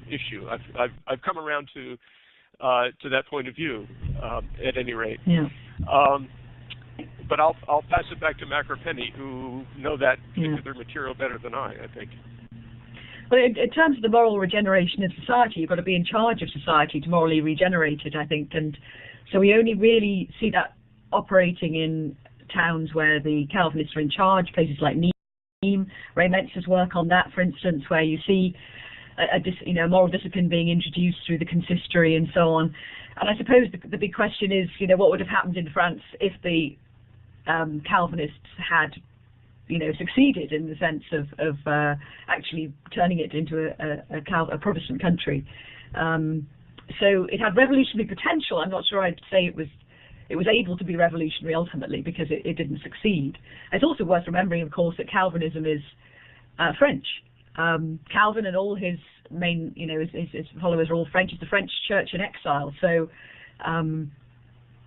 issue. I've come around to that point of view, at any rate. Yeah. But I'll pass it back to Mac or Penny, who know that particular material better than I think. Well, in terms of the moral regeneration of society, you've got to be in charge of society to morally regenerate it, I think. And so we only really see that operating in towns where the Calvinists are in charge, places like Nîmes. Ray Mentz's work on that, for instance, where you see moral discipline being introduced through the consistory and so on. And I suppose the big question is, what would have happened in France if the Calvinists had, succeeded in the sense of actually turning it into a Protestant country. So it had revolutionary potential. I'm not sure I'd say it was able to be revolutionary ultimately, because it didn't succeed. It's also worth remembering, of course, that Calvinism is French. Calvin and all his main, his followers are all French. It's the French church in exile. So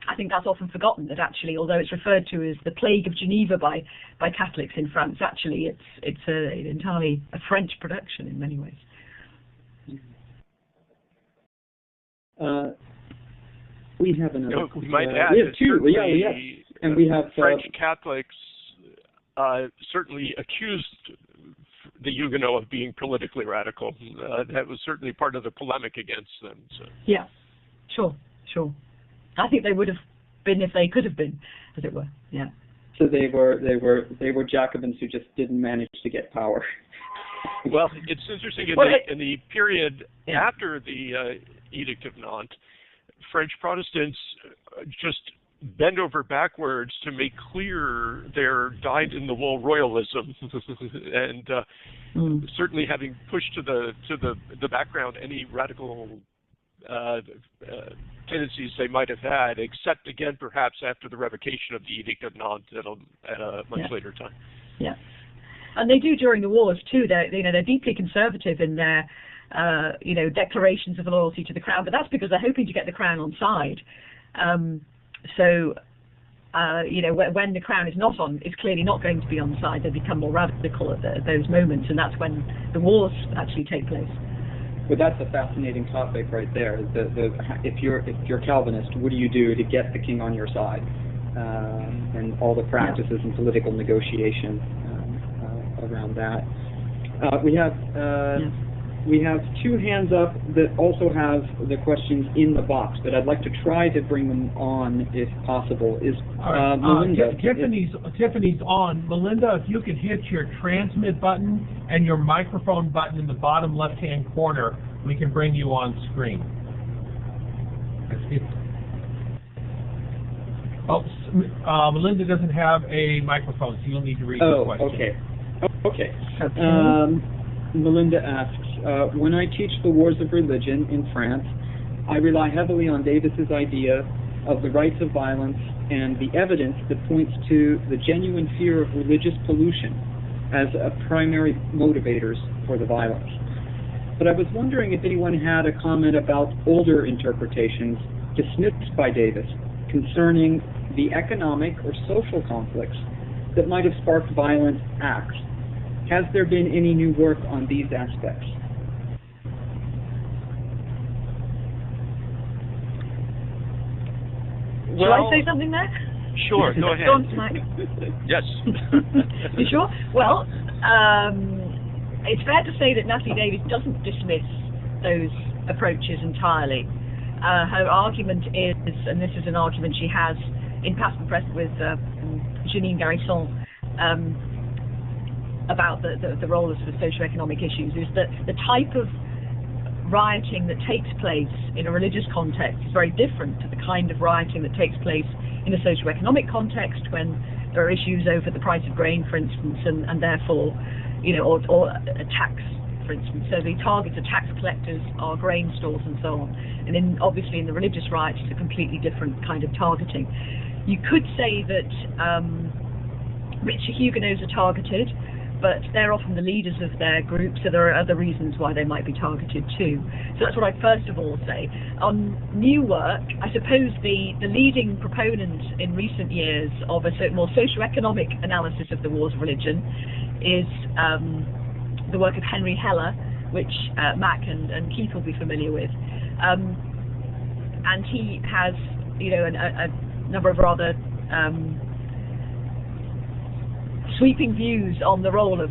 I think that's often forgotten, that actually, although it's referred to as the Plague of Geneva by Catholics in France, actually it's entirely a French production in many ways. We have another. We might add we have two. And we have French Catholics certainly accused the Huguenots of being politically radical. That was certainly part of the polemic against them. So. Yeah, sure. I think they would have been if they could have been, as it were. Yeah. So they were Jacobins who just didn't manage to get power. Well, it's interesting in the period after the Edict of Nantes, French Protestants just bend over backwards to make clear their dyed-in-the-wool royalism, and certainly having pushed to the background any radical tendencies they might have had, except again perhaps after the revocation of the Edict of Nantes at a much later time. Yeah, and they do during the wars too. They're deeply conservative in their declarations of loyalty to the crown, but that's because they're hoping to get the crown on side. When the crown is clearly not going to be on side, they become more radical at those moments, and that's when the wars actually take place. But that's a fascinating topic right there. If you're Calvinist, what do you do to get the king on your side, and all the practices and political negotiation around that. We have two hands up that also have the questions in the box, but I'd like to try to bring them on if possible. Melinda? Tiffany's on. Melinda, if you could hit your transmit button and your microphone button in the bottom left-hand corner, we can bring you on screen. Melinda doesn't have a microphone, so you'll need to read the question. Okay. Melinda asks, when I teach the wars of religion in France, I rely heavily on Davis's idea of the rights of violence and the evidence that points to the genuine fear of religious pollution as a primary motivators for the violence. But I was wondering if anyone had a comment about older interpretations dismissed by Davis concerning the economic or social conflicts that might have sparked violent acts. Has there been any new work on these aspects? Shall I say something there? Sure, go ahead. Go on, Mike. Yes. You sure? Well, it's fair to say that Natalie Davis doesn't dismiss those approaches entirely. Her argument is, and this is an argument she has in past and present with Janine Garrison, about the role of socioeconomic issues, is that the type of rioting that takes place in a religious context is very different to the kind of rioting that takes place in a socioeconomic context, when there are issues over the price of grain, for instance, and therefore, or a tax, for instance. So the targets of tax collectors are grain stores and so on. And obviously in the religious riots, it's a completely different kind of targeting. You could say that richer Huguenots are targeted, but they're often the leaders of their group, so there are other reasons why they might be targeted too. So that's what I'd first of all say. On new work, I suppose the leading proponent in recent years of a more socio-economic analysis of the wars of religion is the work of Henry Heller, which Mac and Keith will be familiar with. And he has, a number of rather sweeping views on the role of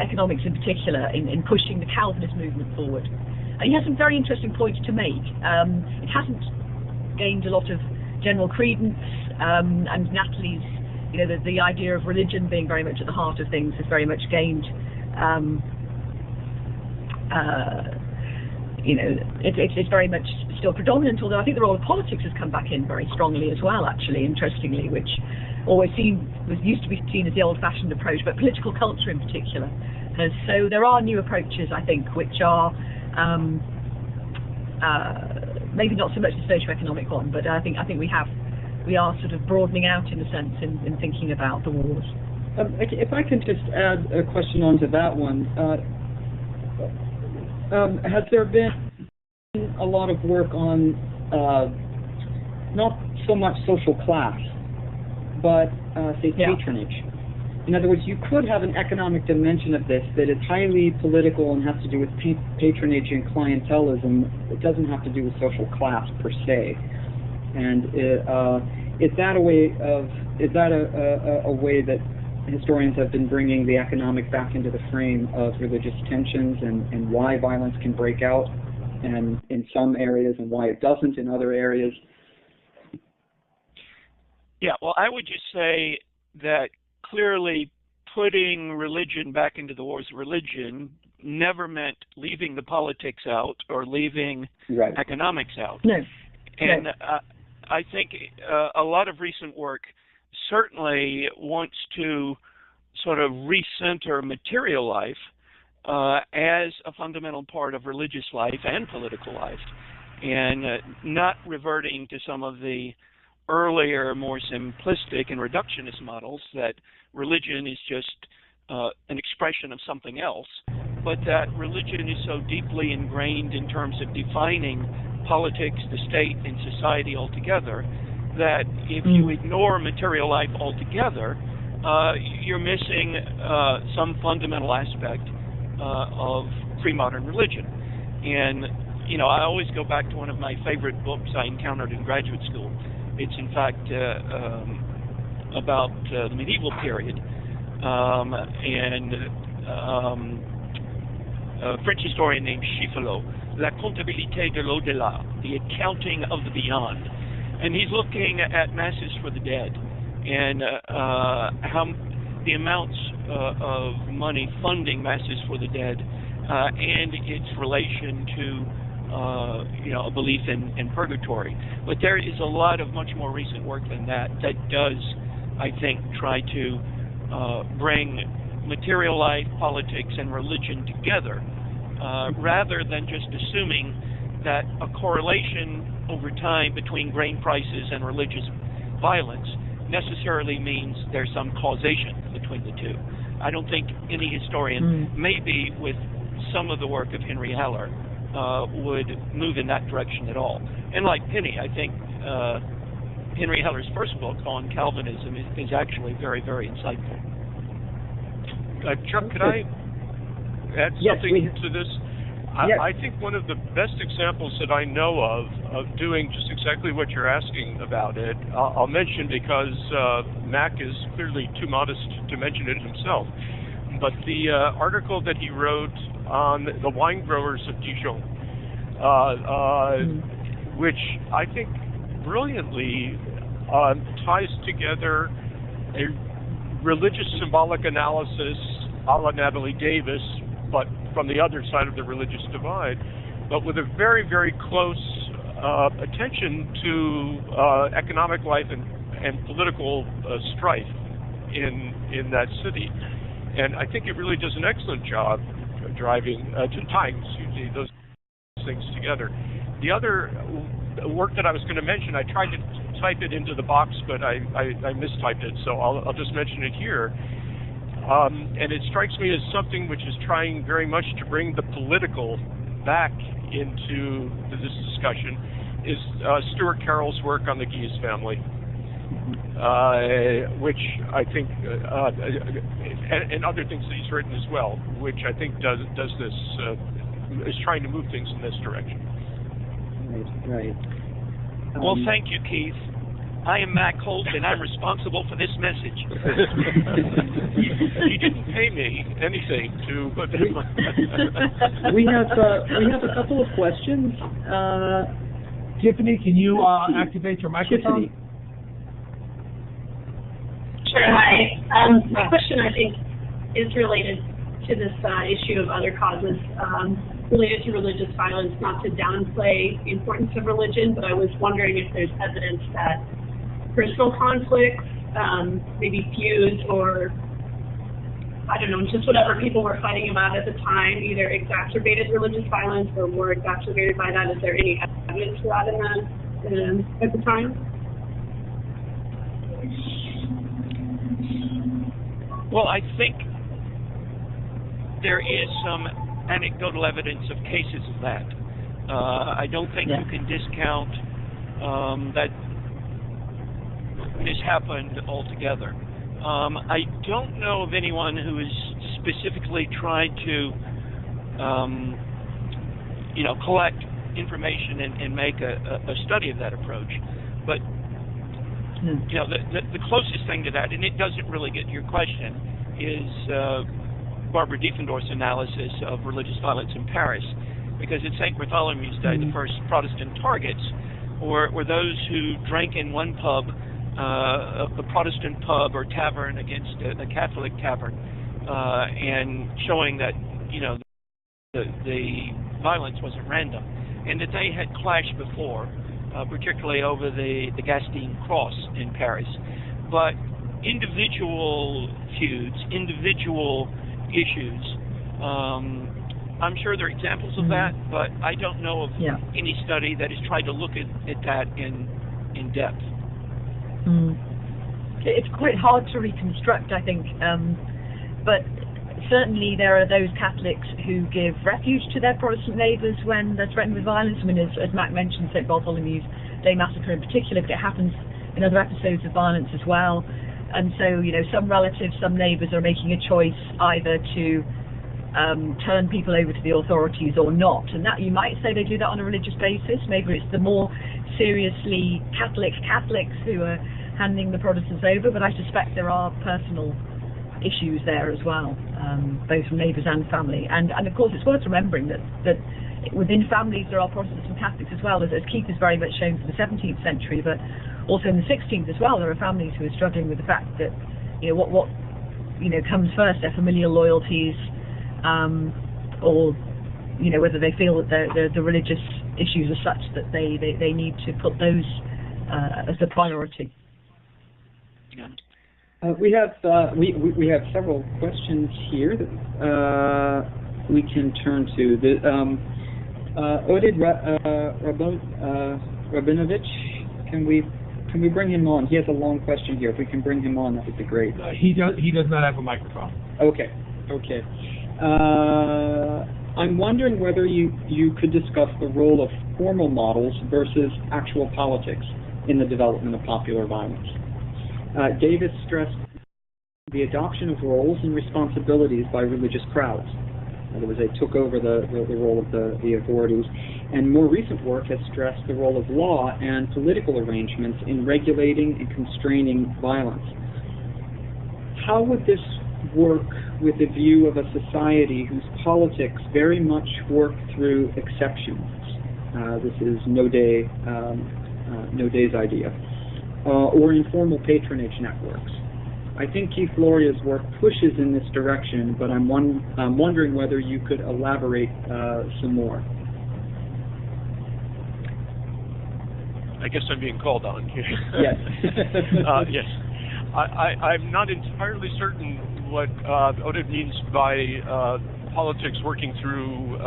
economics in particular in pushing the Calvinist movement forward. And he has some very interesting points to make. It hasn't gained a lot of general credence, and Natalie's, the idea of religion being very much at the heart of things has very much gained it's very much still predominant, although I think the role of politics has come back in very strongly as well, actually, interestingly, which used to be seen as the old-fashioned approach, but political culture in particular. So there are new approaches, I think, which are maybe not so much the socio-economic one, but I think we are sort of broadening out in a sense in thinking about the wars. If I can just add a question onto that one, has there been a lot of work on not so much social class, but say patronage? In other words, you could have an economic dimension of this that is highly political and has to do with patronage and clientelism. It doesn't have to do with social class per se. And is that a way that historians have been bringing the economic back into the frame of religious tensions and why violence can break out, and in some areas, and why it doesn't in other areas? Yeah, well, I would just say that clearly putting religion back into the wars of religion never meant leaving the politics out or leaving economics out. No. And I think a lot of recent work certainly wants to sort of recenter material life as a fundamental part of religious life and political life, and not reverting to some of the earlier, more simplistic and reductionist models that religion is just an expression of something else, but that religion is so deeply ingrained in terms of defining politics, the state, and society altogether, that if you ignore material life altogether, you're missing some fundamental aspect of pre-modern religion. And, I always go back to one of my favorite books I encountered in graduate school. It's, in fact, about the medieval period, and a French historian named Chiffelot, La comptabilité de l'au-delà, the accounting of the beyond. And he's looking at masses for the dead and how the amounts of money funding masses for the dead and its relation to a belief in purgatory. But there is a lot of much more recent work than that does, I think, try to bring material life, politics, and religion together, rather than just assuming that a correlation over time between grain prices and religious violence necessarily means there's some causation between the two. I don't think any historian, maybe with some of the work of Henry Haller, would move in that direction at all. And like Penny, I think Henry Heller's first book on Calvinism is actually very, very insightful. Chuck, could I add something to this? Yes. I think one of the best examples that I know of doing just exactly what you're asking about it, I'll mention because Mac is clearly too modest to mention it himself, but the article that he wrote on the wine growers of Dijon, which I think brilliantly ties together a religious symbolic analysis a la Natalie Davis, but from the other side of the religious divide, but with a very, very close attention to economic life and political strife in that city. And I think it really does an excellent job tying those things together. The other work that I was going to mention, I tried to type it into the box, but I mistyped it, so I'll just mention it here. And it strikes me as something which is trying very much to bring the political back into this discussion, is Stuart Carroll's work on the Guise family, which I think, and other things that he's written as well, which I think does this, is trying to move things in this direction. Right. Well, thank you, Keith. I am Mac Holt, and I'm responsible for this message. You didn't pay me anything to put that in my... we have a couple of questions. Tiffany, can you activate your microphone? Tiffany. Sure, hi. My question, I think, is related to this issue of other causes. related to religious violence, not to downplay the importance of religion, but I was wondering if there's evidence that personal conflicts, maybe feuds or, I don't know, just whatever people were fighting about at the time, either exacerbated religious violence or were exacerbated by that. Is there any evidence for that at the time? Well, I think there is some anecdotal evidence of cases of that. I don't think you can discount that this happened altogether. I don't know of anyone who has specifically tried to, collect information and make a study of that approach. But the closest thing to that, and it doesn't really get to your question, is Barbara Diefendorf's analysis of religious violence in Paris. Because at St. Bartholomew's Day, the first Protestant targets were those who drank in one pub, a Protestant pub or tavern against a Catholic tavern, and showing that, the violence wasn't random, and that they had clashed before, particularly over the Gastine Cross in Paris. But individual feuds, individual issues, I'm sure there are examples of that, but I don't know of any study that has tried to look at that in depth. It's quite hard to reconstruct, I think, but certainly there are those Catholics who give refuge to their Protestant neighbours when they're threatened with violence. I mean, as Mac mentioned, St. Bartholomew's Day Massacre in particular, but it happens in other episodes of violence as well. And so, some relatives, some neighbours are making a choice either to turn people over to the authorities or not. And that, you might say they do that on a religious basis. Maybe it's the more seriously Catholics who are handing the Protestants over, but I suspect there are personal issues there as well, both from neighbours and family. And of course, it's worth remembering that within families there are Protestants and Catholics as well, as Keith has very much shown for the 17th century, but also in the 16th as well. There are families who are struggling with the fact that, what comes first, their familial loyalties, or whether they feel that the religious issues are such that they need to put those as a priority. We have several questions here that we can turn to. Oded Rabinovich, can we bring him on? He has a long question here. If we can bring him on, that would be great. He does not have a microphone. Okay. I'm wondering whether you could discuss the role of formal models versus actual politics in the development of popular violence. Davis stressed the adoption of roles and responsibilities by religious crowds. In other words, they took over the role of the authorities. And more recent work has stressed the role of law and political arrangements in regulating and constraining violence. How would this work with the view of a society whose politics very much work through exceptions? This is Naudet's idea. Or informal patronage networks. I think Keith Loria's work pushes in this direction, but I'm wondering whether you could elaborate some more. I guess I'm being called on here. Yes. Yes. I'm not entirely certain what Oded means by politics working through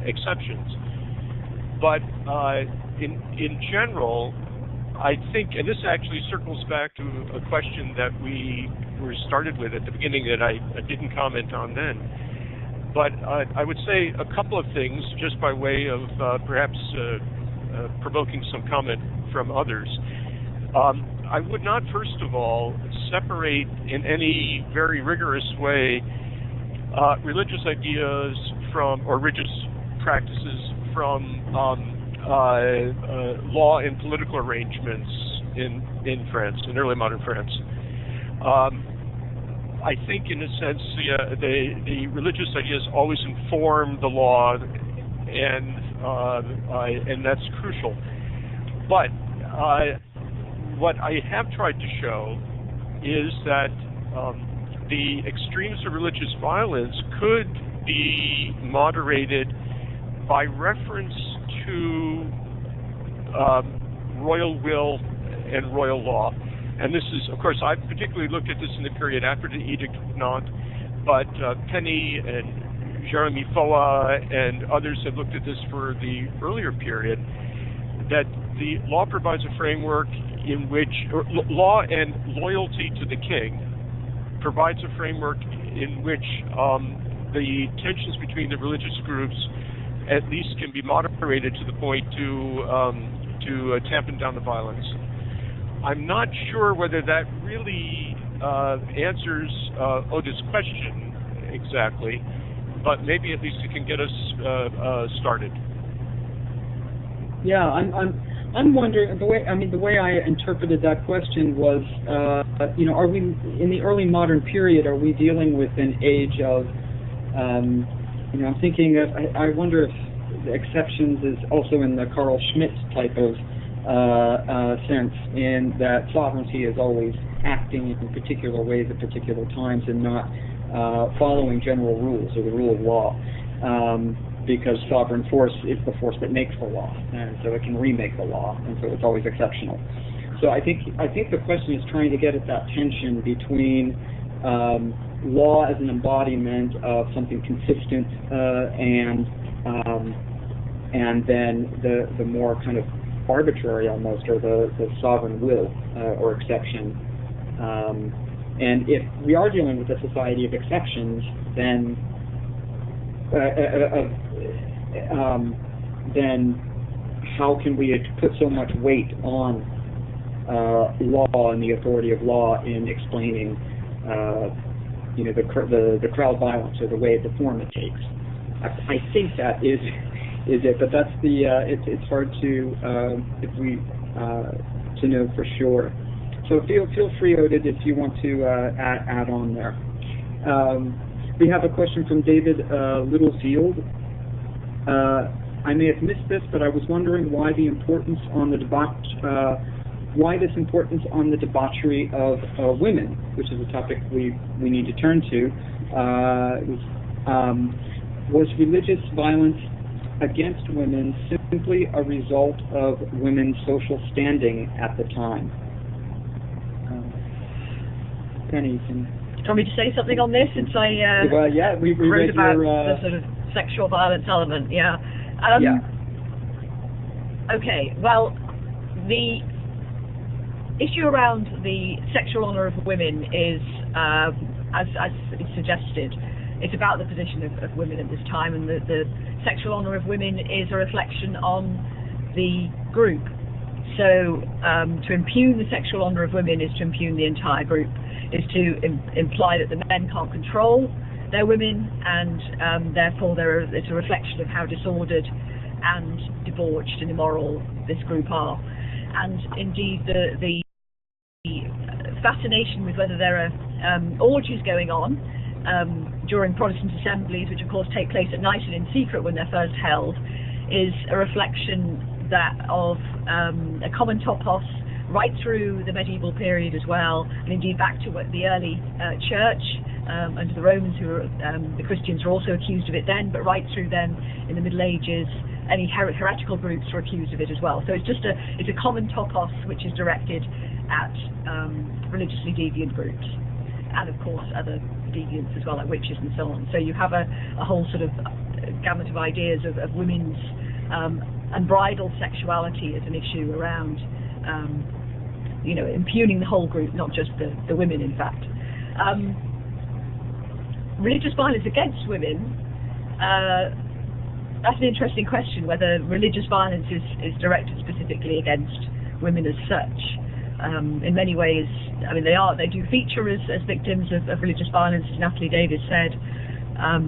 exceptions. But in general, I think, and this actually circles back to a question that we were started with at the beginning that I didn't comment on then. But I would say a couple of things just by way of perhaps provoking some comment from others. I would not, first of all, separate in any very rigorous way religious ideas from, or religious practices from law and political arrangements in France, in early modern France. I think, in a sense, the religious ideas always inform the law, and that's crucial. But what I have tried to show is that the extremes of religious violence could be moderated by reference to royal will and royal law. And this is, of course, I've particularly looked at this in the period after the Edict of Nantes, but Penny and Jeremy Foa and others have looked at this for the earlier period, that the law provides a framework in which, or law and loyalty to the king provides a framework in which the tensions between the religious groups at least can be moderated to the point to tampen down the violence. I'm not sure whether that really answers Oda's question exactly, but maybe at least it can get us started. Yeah, I'm wondering the way I interpreted that question was, are we in the early modern period? Are we dealing with an age of, I'm thinking of. I wonder if the exceptions is also in the Carl Schmitt type of sense, in that sovereignty is always acting in particular ways at particular times and not following general rules or the rule of law. Because sovereign force is the force that makes the law, and so it can remake the law, and so it's always exceptional. So I think the question is trying to get at that tension between law as an embodiment of something consistent and then the more kind of arbitrary almost, or the sovereign will or exception. And if we are dealing with a society of exceptions, then how can we put so much weight on law and the authority of law in explaining, the crowd violence or the form it takes? I think that is it, but that's the it's hard to to know for sure. So feel free, Oded, if you want to add on there. We have a question from David Littlefield. I may have missed this, but I was wondering why this importance on the debauchery of women, which is a topic we need to turn to. Was religious violence against women simply a result of women's social standing at the time? Penny, do you want me to say something on this, since I we wrote read about your, the sort of sexual violence element? Yeah. Okay. Well, the issue around the sexual honour of women is, as it's suggested, it's about the position of women at this time, and the sexual honour of women is a reflection on the group. So to impugn the sexual honour of women is to impugn the entire group, is to imply that the men can't control their women, and therefore it's a reflection of how disordered and debauched and immoral this group are. And indeed, the fascination with whether there are orgies going on during Protestant assemblies, which of course take place at night and in secret when they're first held, is a reflection of a common topos right through the medieval period as well, and indeed back to the early church under the Romans, who were the Christians were also accused of it then, but right through then in the Middle Ages, any heretical groups were accused of it as well. So it's a common topos which is directed at religiously deviant groups, and of course other deviants as well, like witches and so on. So you have a whole sort of gamut of ideas of women's unbridled sexuality as an issue around impugning the whole group, not just the women, in fact. Religious violence against women, that's an interesting question, whether religious violence is directed specifically against women as such. In many ways, I mean, they do feature as victims of religious violence, as Natalie Davis said,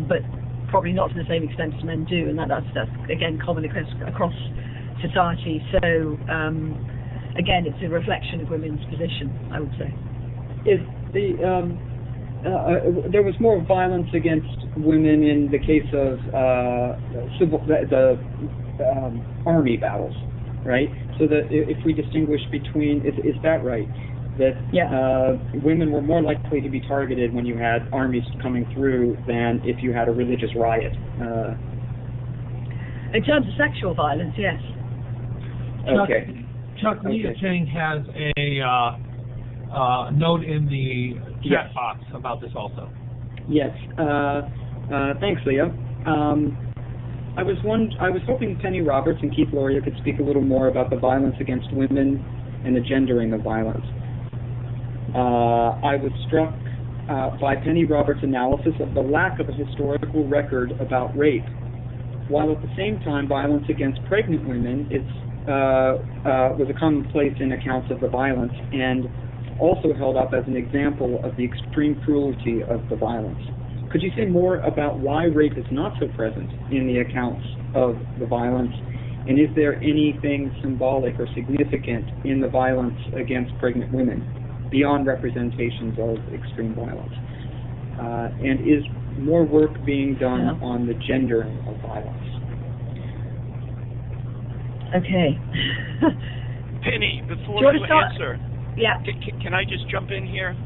but probably not to the same extent as men do, and that's again common across society. So again, it's a reflection of women's position, I would say. There was more violence against women in the case of army battles, right? So that if we distinguish between, is that right? that women were more likely to be targeted when you had armies coming through than if you had a religious riot. In terms of sexual violence, yes. Okay. Chuck Leah Chang has a note in the chat box about this also. Yes. Thanks, Leah. I was hoping Penny Roberts and Keith Loria could speak a little more about the violence against women and the gendering of violence. I was struck by Penny Roberts' analysis of the lack of a historical record about rape, while at the same time violence against pregnant women was a commonplace in accounts of the violence and also held up as an example of the extreme cruelty of the violence. Could you say more about why rape is not so present in the accounts of the violence, and is there anything symbolic or significant in the violence against pregnant women beyond representations of extreme violence? And is more work being done on the gendering of violence? Okay. Penny, before you answer, can I just jump in here?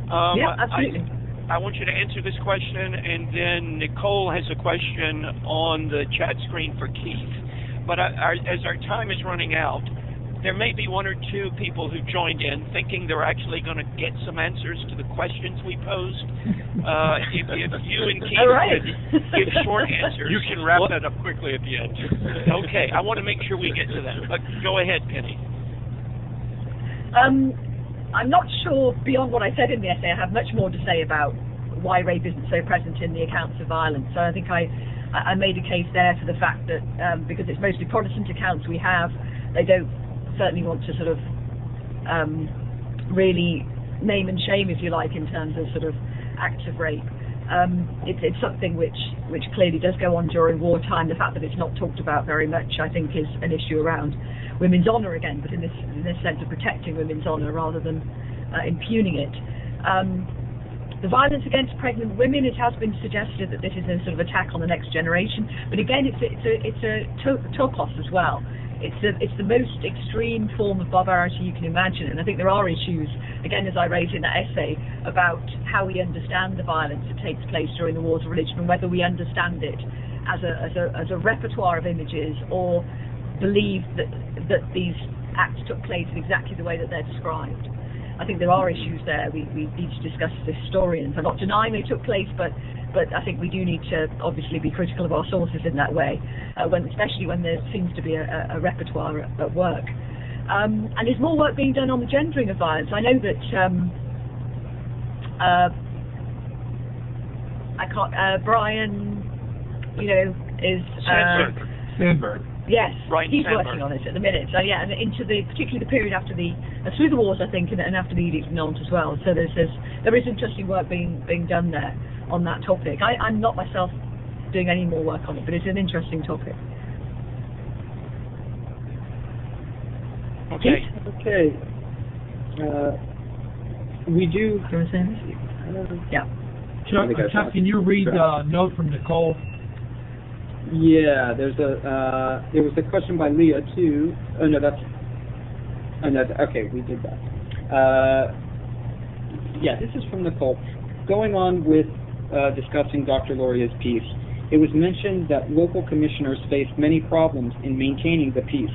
Yeah, absolutely. I want you to answer this question, and then Nicole has a question on the chat screen for Keith. But as our time is running out, there may be one or two people who joined in thinking they're actually going to get some answers to the questions we posed. If you and Keith could give short answers. You can wrap that up quickly at the end. Okay, I want to make sure we get to them. But go ahead, Penny. I'm not sure, beyond what I said in the essay, I have much more to say about why rape isn't so present in the accounts of violence. So I think I made a case there for the fact that because it's mostly Protestant accounts we have, they don't certainly want to sort of really name and shame, if you like, in terms of sort of acts of rape. It's something which clearly does go on during wartime. The fact that it's not talked about very much, I think, is an issue around women's honour again, but in this sense of protecting women's honour rather than impugning it. The violence against pregnant women, it has been suggested that this is a sort of attack on the next generation, but again, it's a topos as well. It's the most extreme form of barbarity you can imagine, and I think there are issues, again, as I raised in that essay, about how we understand the violence that takes place during the wars of religion and whether we understand it as a repertoire of images or believe that these acts took place in exactly the way that they're described. I think there are issues there we need to discuss as historians. I'm not denying they took place, but I think we do need to obviously be critical of our sources in that way, especially when there seems to be a repertoire at work. And there's more work being done on the gendering of violence. I know that Brian, is Sandberg. Yes, Brian he's Sandberg. working on it at the minute. So yeah, and particularly the period after through the wars, I think, and after the Edict of Nantes as well. So there is interesting work being done there on that topic. I'm not myself doing any more work on it, but it's an interesting topic. Okay. Okay. We do. Do you want to say this? Yeah. Chuck, can you read the note from Nicole? Yeah, there was a question by Leah too. Okay, we did that. Yeah, this is from Nicole. Going on with discussing Dr. Loria's piece, it was mentioned that local commissioners faced many problems in maintaining the peace,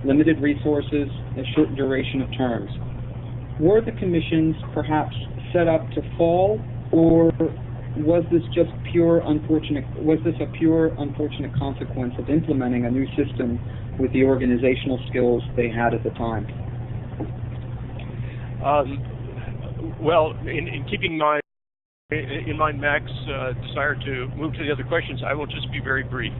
limited resources, a short duration of terms. Were the commissions perhaps set up to fall, or was this a pure unfortunate consequence of implementing a new system with the organizational skills they had at the time? Well, in keeping in mind Mac's desire to move to the other questions, I will just be very brief.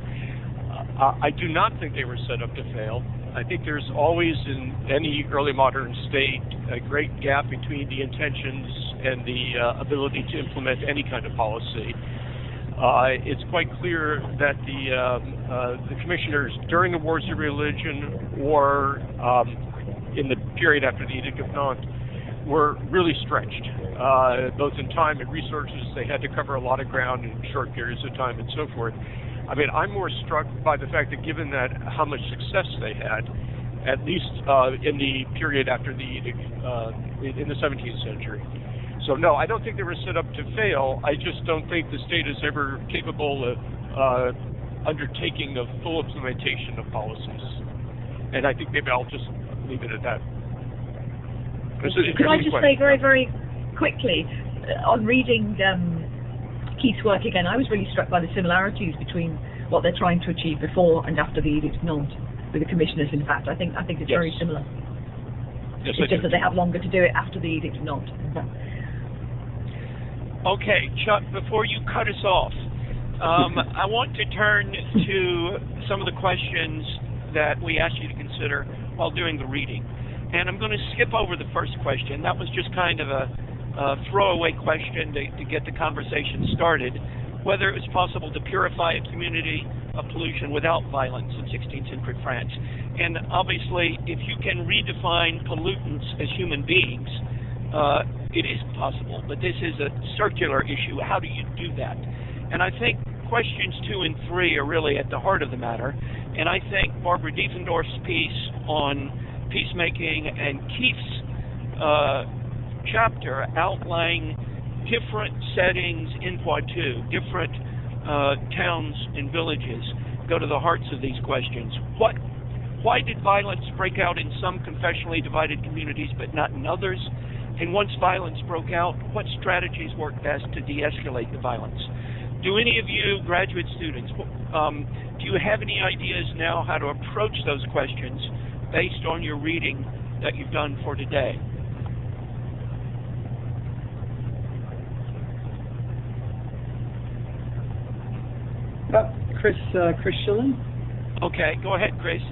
I do not think they were set up to fail. I think there's always, in any early modern state, a great gap between the intentions and the ability to implement any kind of policy. It's quite clear that the commissioners during the wars of religion or in the period after the Edict of Nantes were really stretched, both in time and resources. They had to cover a lot of ground in short periods of time and so forth. I mean, I'm more struck by the fact that given that how much success they had, at least in the period after the in the 17th century. So no, I don't think they were set up to fail. I just don't think the state is ever capable of undertaking a full implementation of policies. And I think maybe I'll just leave it at that. Could I just say very, very quickly, on reading Keith's work again, I was really struck by the similarities between what they're trying to achieve before and after the Edict of Nantes, with the commissioners, in fact. I think it's very similar. Yes, it's just that they have longer to do it after the Edict of Nantes. Okay, Chuck, before you cut us off, I want to turn to some of the questions that we asked you to consider while doing the reading. And I'm going to skip over the first question. That was just kind of a throwaway question to get the conversation started, whether it was possible to purify a community of pollution without violence in 16th century France. And obviously, if you can redefine pollutants as human beings, it is possible. But this is a circular issue. How do you do that? And I think questions 2 and 3 are really at the heart of the matter. And I think Barbara Diefendorf's piece on peacemaking and Keith's chapter outlining different settings in Poitou, different towns and villages, go to the hearts of these questions. Why did violence break out in some confessionally divided communities but not in others? And once violence broke out, what strategies work best to de-escalate the violence? Do any of you graduate students, do you have any ideas now how to approach those questions based on your reading that you've done for today? Chris Schilling? Okay, go ahead, Chris.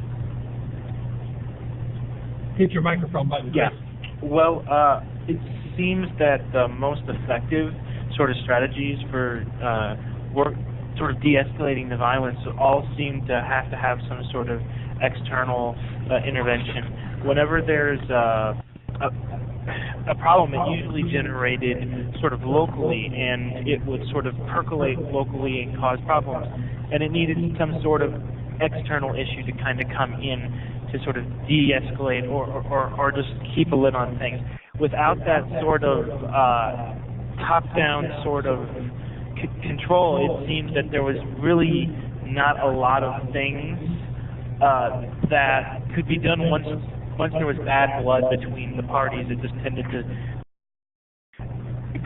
Hit your microphone button, Chris. Yeah. Well, it seems that the most effective sort of strategies for sort of de-escalating the violence all seem to have some sort of external intervention. Whenever there's a problem, it usually generated sort of locally, and it would sort of percolate locally and cause problems. And it needed some sort of external issue to kind of come in to sort of de-escalate or just keep a lid on things. Without that sort of top-down sort of control, it seems that there was really not a lot of things that could be done once there was bad blood between the parties. It just tended to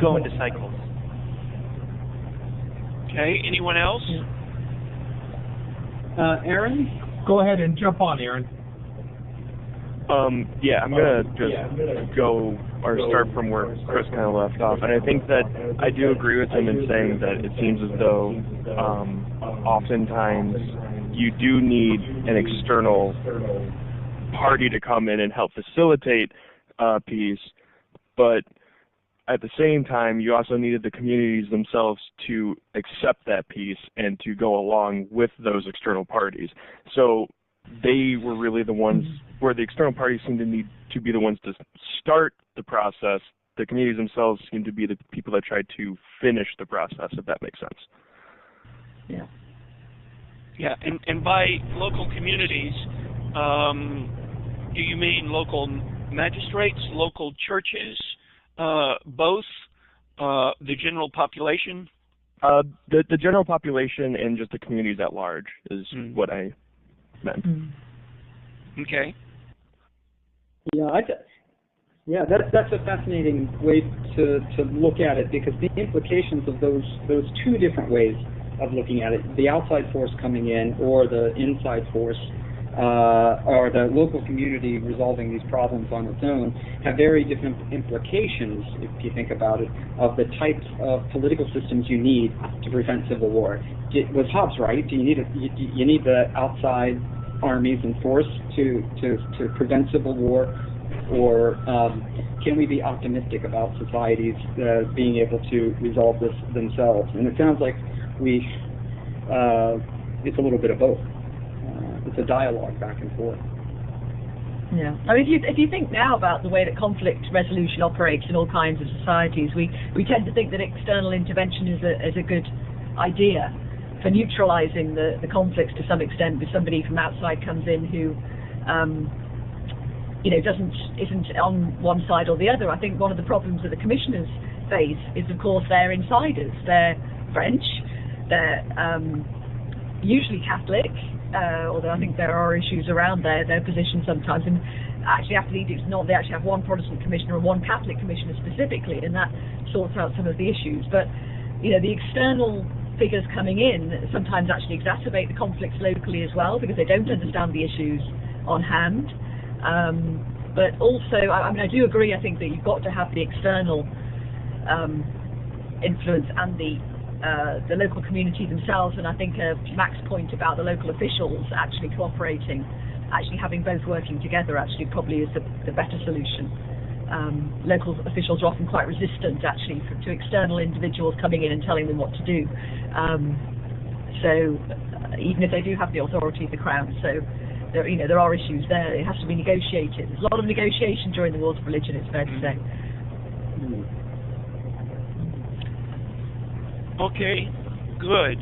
go into cycles. Okay, anyone else? Aaron? Go ahead and jump on, Aaron. Yeah, I'm going to just go or start from where Chris kind of left off. And I think that I do agree with him in saying that it seems as though oftentimes you do need an external party to come in and help facilitate peace, but at the same time, you also needed the communities themselves to accept that peace and to go along with those external parties. So they were really the ones where the external parties seemed to need to be the ones to start the process. The communities themselves seem to be the people that tried to finish the process, if that makes sense. Yeah. Yeah, and by local communities, do you mean local magistrates, local churches, both, the general population? The general population and just the communities at large is what I meant. Okay. Yeah, that's a fascinating way to look at it, because the implications of those two different ways of looking at it, the outside force coming in or the inside force, or the local community resolving these problems on its own, have very different implications, if you think about it, of the types of political systems you need to prevent civil war. Was Hobbes right? Do you need the outside armies and force to prevent civil war, or can we be optimistic about societies being able to resolve this themselves? And it sounds like it's a little bit of both. It's a dialogue back and forth. Yeah. I mean, if you think now about the way that conflict resolution operates in all kinds of societies, we tend to think that external intervention is a good idea for neutralizing the conflicts to some extent, if somebody from outside comes in who isn't on one side or the other. I think one of the problems that the commissioners face is, of course, they're insiders. They're French. They're usually Catholic, although I think there are issues around their position sometimes. And actually, after the edict's not, they actually have one Protestant commissioner and one Catholic commissioner specifically, and that sorts out some of the issues. But the external figures coming in sometimes actually exacerbate the conflicts locally as well, because they don't understand the issues on hand. But also, I do agree, I think that you've got to have the external influence and the local community themselves, and I think Mac's point about the local officials actually cooperating, actually having both working together actually probably is the better solution. Local officials are often quite resistant actually to external individuals coming in and telling them what to do. So even if they do have the authority of the Crown, so there are issues there. It has to be negotiated. There's a lot of negotiation during the Wars of Religion, it's fair to say. Okay, good.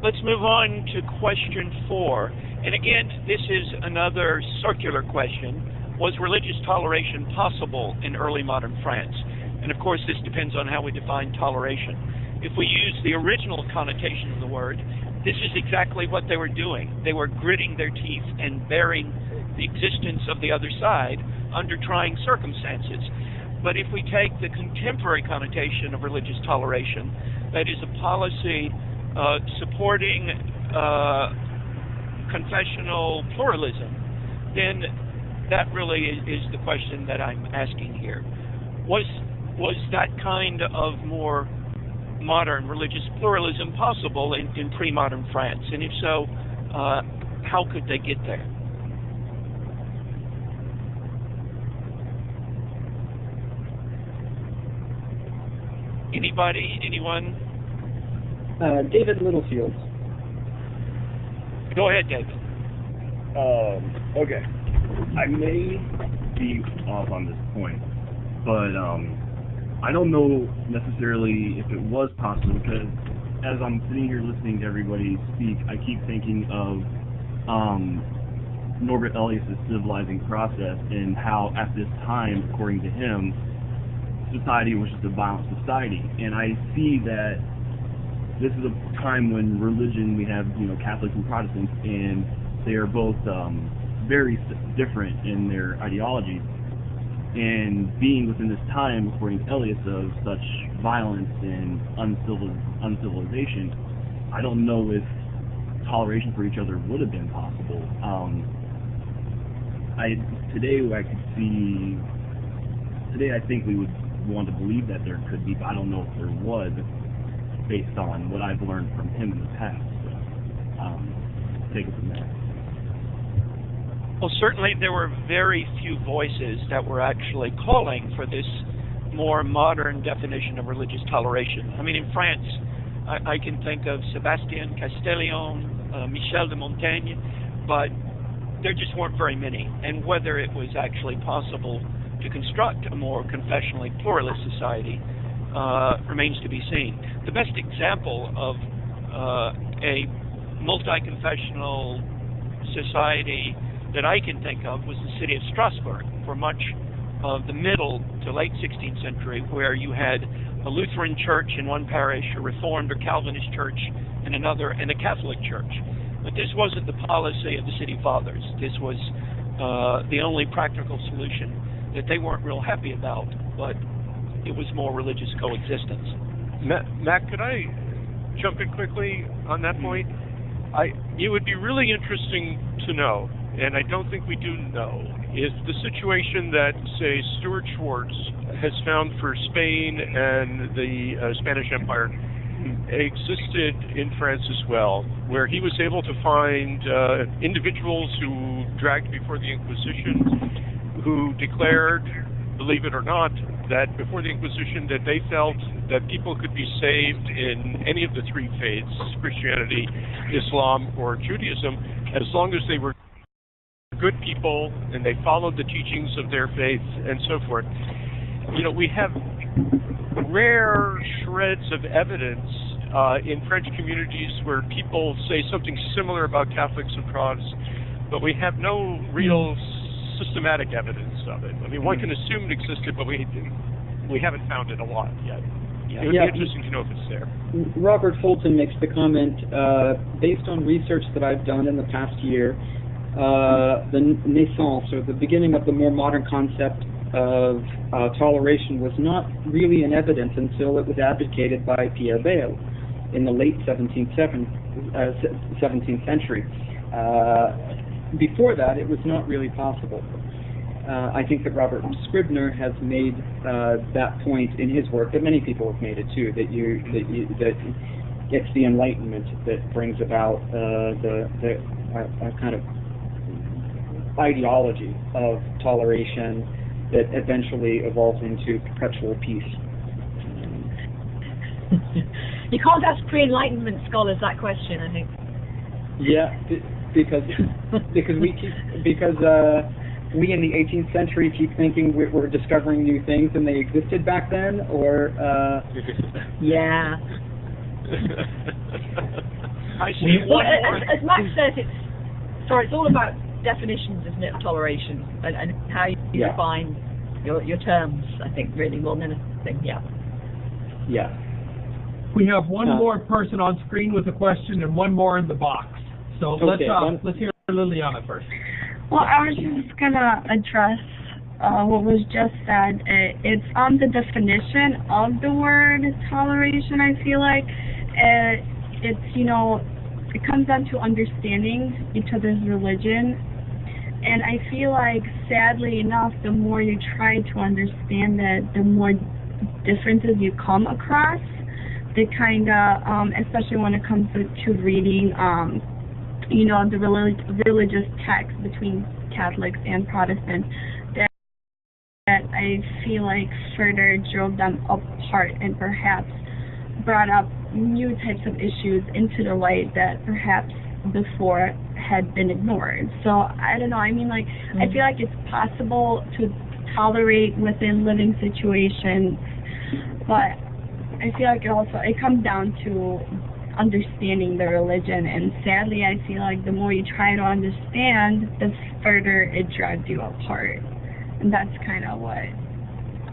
Let's move on to question 4. And again, this is another circular question. Was religious toleration possible in early modern France? And of course, this depends on how we define toleration. If we use the original connotation of the word, this is exactly what they were doing. They were gritting their teeth and bearing the existence of the other side under trying circumstances. But if we take the contemporary connotation of religious toleration, that is a policy supporting confessional pluralism, then that really is the question that I'm asking here. Was that kind of more modern religious pluralism possible in pre-modern France? And if so, how could they get there? Anybody? Anyone? David Littlefield. Go ahead, David. Okay. I may be off on this point, but I don't know necessarily if it was possible, because as I'm sitting here listening to everybody speak, I keep thinking of Norbert Elias' civilizing process and how at this time, according to him, society was just a violent society. And I see that this is a time when religion, we have Catholics and Protestants, and they are both very different in their ideologies. And being within this time, according to Elias, of such violence and uncivilization, I don't know if toleration for each other would have been possible. Today I think we would want to believe that there could be, but I don't know if there was, based on what I've learned from him in the past. So, take it from there. Well, certainly there were very few voices that were actually calling for this more modern definition of religious toleration. I mean, in France, I can think of Sébastien Castillon, Michel de Montaigne, but there just weren't very many. And whether it was actually possible to construct a more confessionally pluralist society remains to be seen. The best example of a multi-confessional society that I can think of was the city of Strasbourg for much of the middle to late 16th century, where you had a Lutheran church in one parish, a Reformed or Calvinist church in another, and a Catholic church. But this wasn't the policy of the city fathers. This was the only practical solution that they weren't real happy about, but it was more religious coexistence. Matt, could I jump in quickly on that point? It would be really interesting to know, and I don't think we do know, is the situation that, say, Stuart Schwartz has found for Spain and the Spanish Empire existed in France as well, where he was able to find individuals who dragged before the Inquisition, who declared, believe it or not, that before the Inquisition that they felt that people could be saved in any of the three faiths, Christianity, Islam, or Judaism, as long as they were good people and they followed the teachings of their faith and so forth. We have rare shreds of evidence in French communities where people say something similar about Catholics and Protestants, but we have no real systematic evidence of it. I mean, one can assume it existed, but we haven't found it a lot yet. It would be interesting to know if it's there. Robert Fulton makes the comment, based on research that I've done in the past year, the naissance, or the beginning of the more modern concept of toleration, was not really in evidence until it was advocated by Pierre Bayle in the late 17th century. Before that, it was not really possible. I think that Robert Scribner has made that point in his work, but many people have made it too, that it's the Enlightenment that brings about the kind of ideology of toleration that eventually evolves into perpetual peace. You can't ask pre-Enlightenment scholars that question, I think. Yeah, because we in the 18th century keep thinking we're discovering new things and they existed back then, or yeah. I see. Well, as Max says, it's all about definitions, isn't it, of toleration, and how you define your terms, I think, really, more than anything. Yeah. We have one more person on screen with a question and one more in the box. So let's hear Liliana first. Well, I was just gonna address what was just said. It's on the definition of the word toleration. I feel like it's it comes down to understanding each other's religion, and I feel like, sadly enough, the more you try to understand it, the more differences you come across. The kind of, especially when it comes to reading, the religious text between Catholics and Protestants, that I feel like further drove them apart and perhaps brought up new types of issues into the light that perhaps before had been ignored. So I don't know, I mean, like, I feel like it's possible to tolerate within living situations, but I feel like it comes down to understanding the religion, and sadly I feel like the more you try to understand, the further it drives you apart. And that's kind of what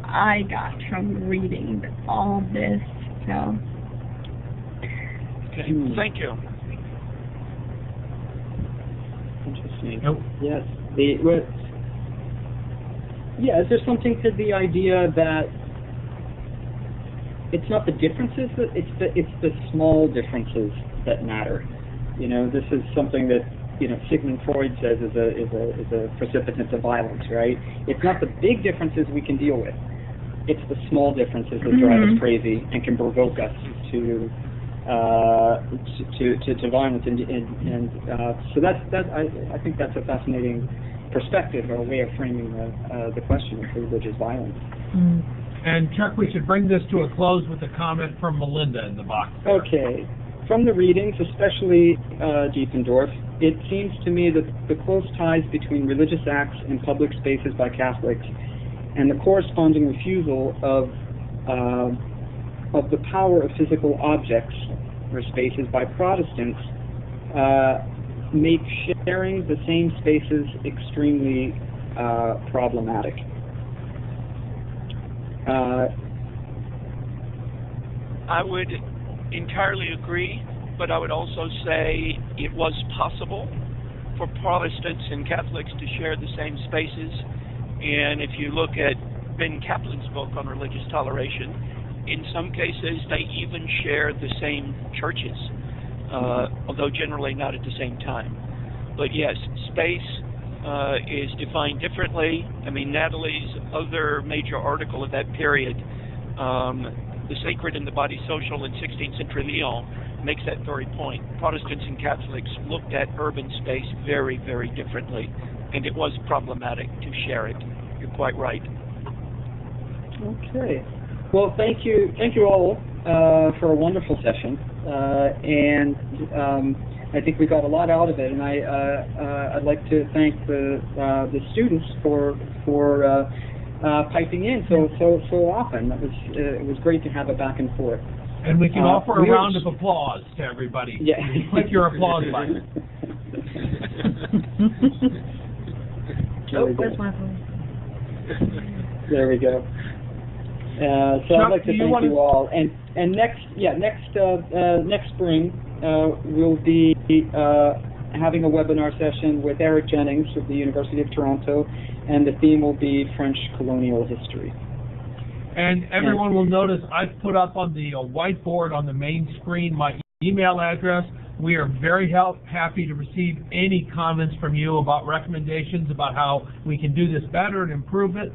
I got from reading all of this. So okay, thank you. Interesting. Nope. Yes. Is there something to the idea that it's not the differences, it's the small differences that matter? This is something that Sigmund Freud says is a precipitant of violence, right? It's not the big differences we can deal with. It's the small differences that drive us crazy and can provoke us to violence, and so I think that's a fascinating perspective, or a way of framing the question of religious violence. And Chuck, we should bring this to a close with a comment from Melinda in the box. Okay. From the readings, especially Diefendorf, it seems to me that the close ties between religious acts in public spaces by Catholics and the corresponding refusal of the power of physical objects or spaces by Protestants make sharing the same spaces extremely problematic. I would entirely agree, but I would also say it was possible for Protestants and Catholics to share the same spaces. And if you look at Ben Kaplan's book on religious toleration, in some cases they even share the same churches, although generally not at the same time. But yes, space is defined differently. I mean, Natalie's other major article of that period, The Sacred and the Body Social in 16th Century Lyon, makes that very point. Protestants and Catholics looked at urban space very, very differently, and it was problematic to share it. You're quite right. Okay. Well, thank you all for a wonderful session, and I think we got a lot out of it, and I'd like to thank the students for piping in so often. It was great to have a back and forth. And we can offer a round of applause to everybody. Yeah. Click your applause button. Where's my phone? There we go. So I'd like to thank you all. And next spring we'll be having a webinar session with Eric Jennings of the University of Toronto, and the theme will be French colonial history. And everyone will notice I've put up on the whiteboard on the main screen my email address. We are very happy to receive any comments from you about recommendations about how we can do this better and improve it.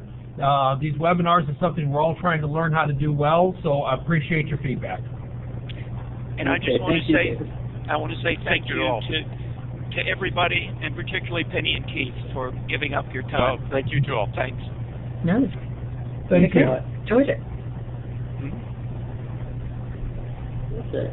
These webinars are something we're all trying to learn how to do well, so I appreciate your feedback. And I just want to say, thank you to everybody, and particularly Penny and Keith for giving up your time. Well, thank you to all. Thanks. No. Thank you. Enjoyed it. Okay.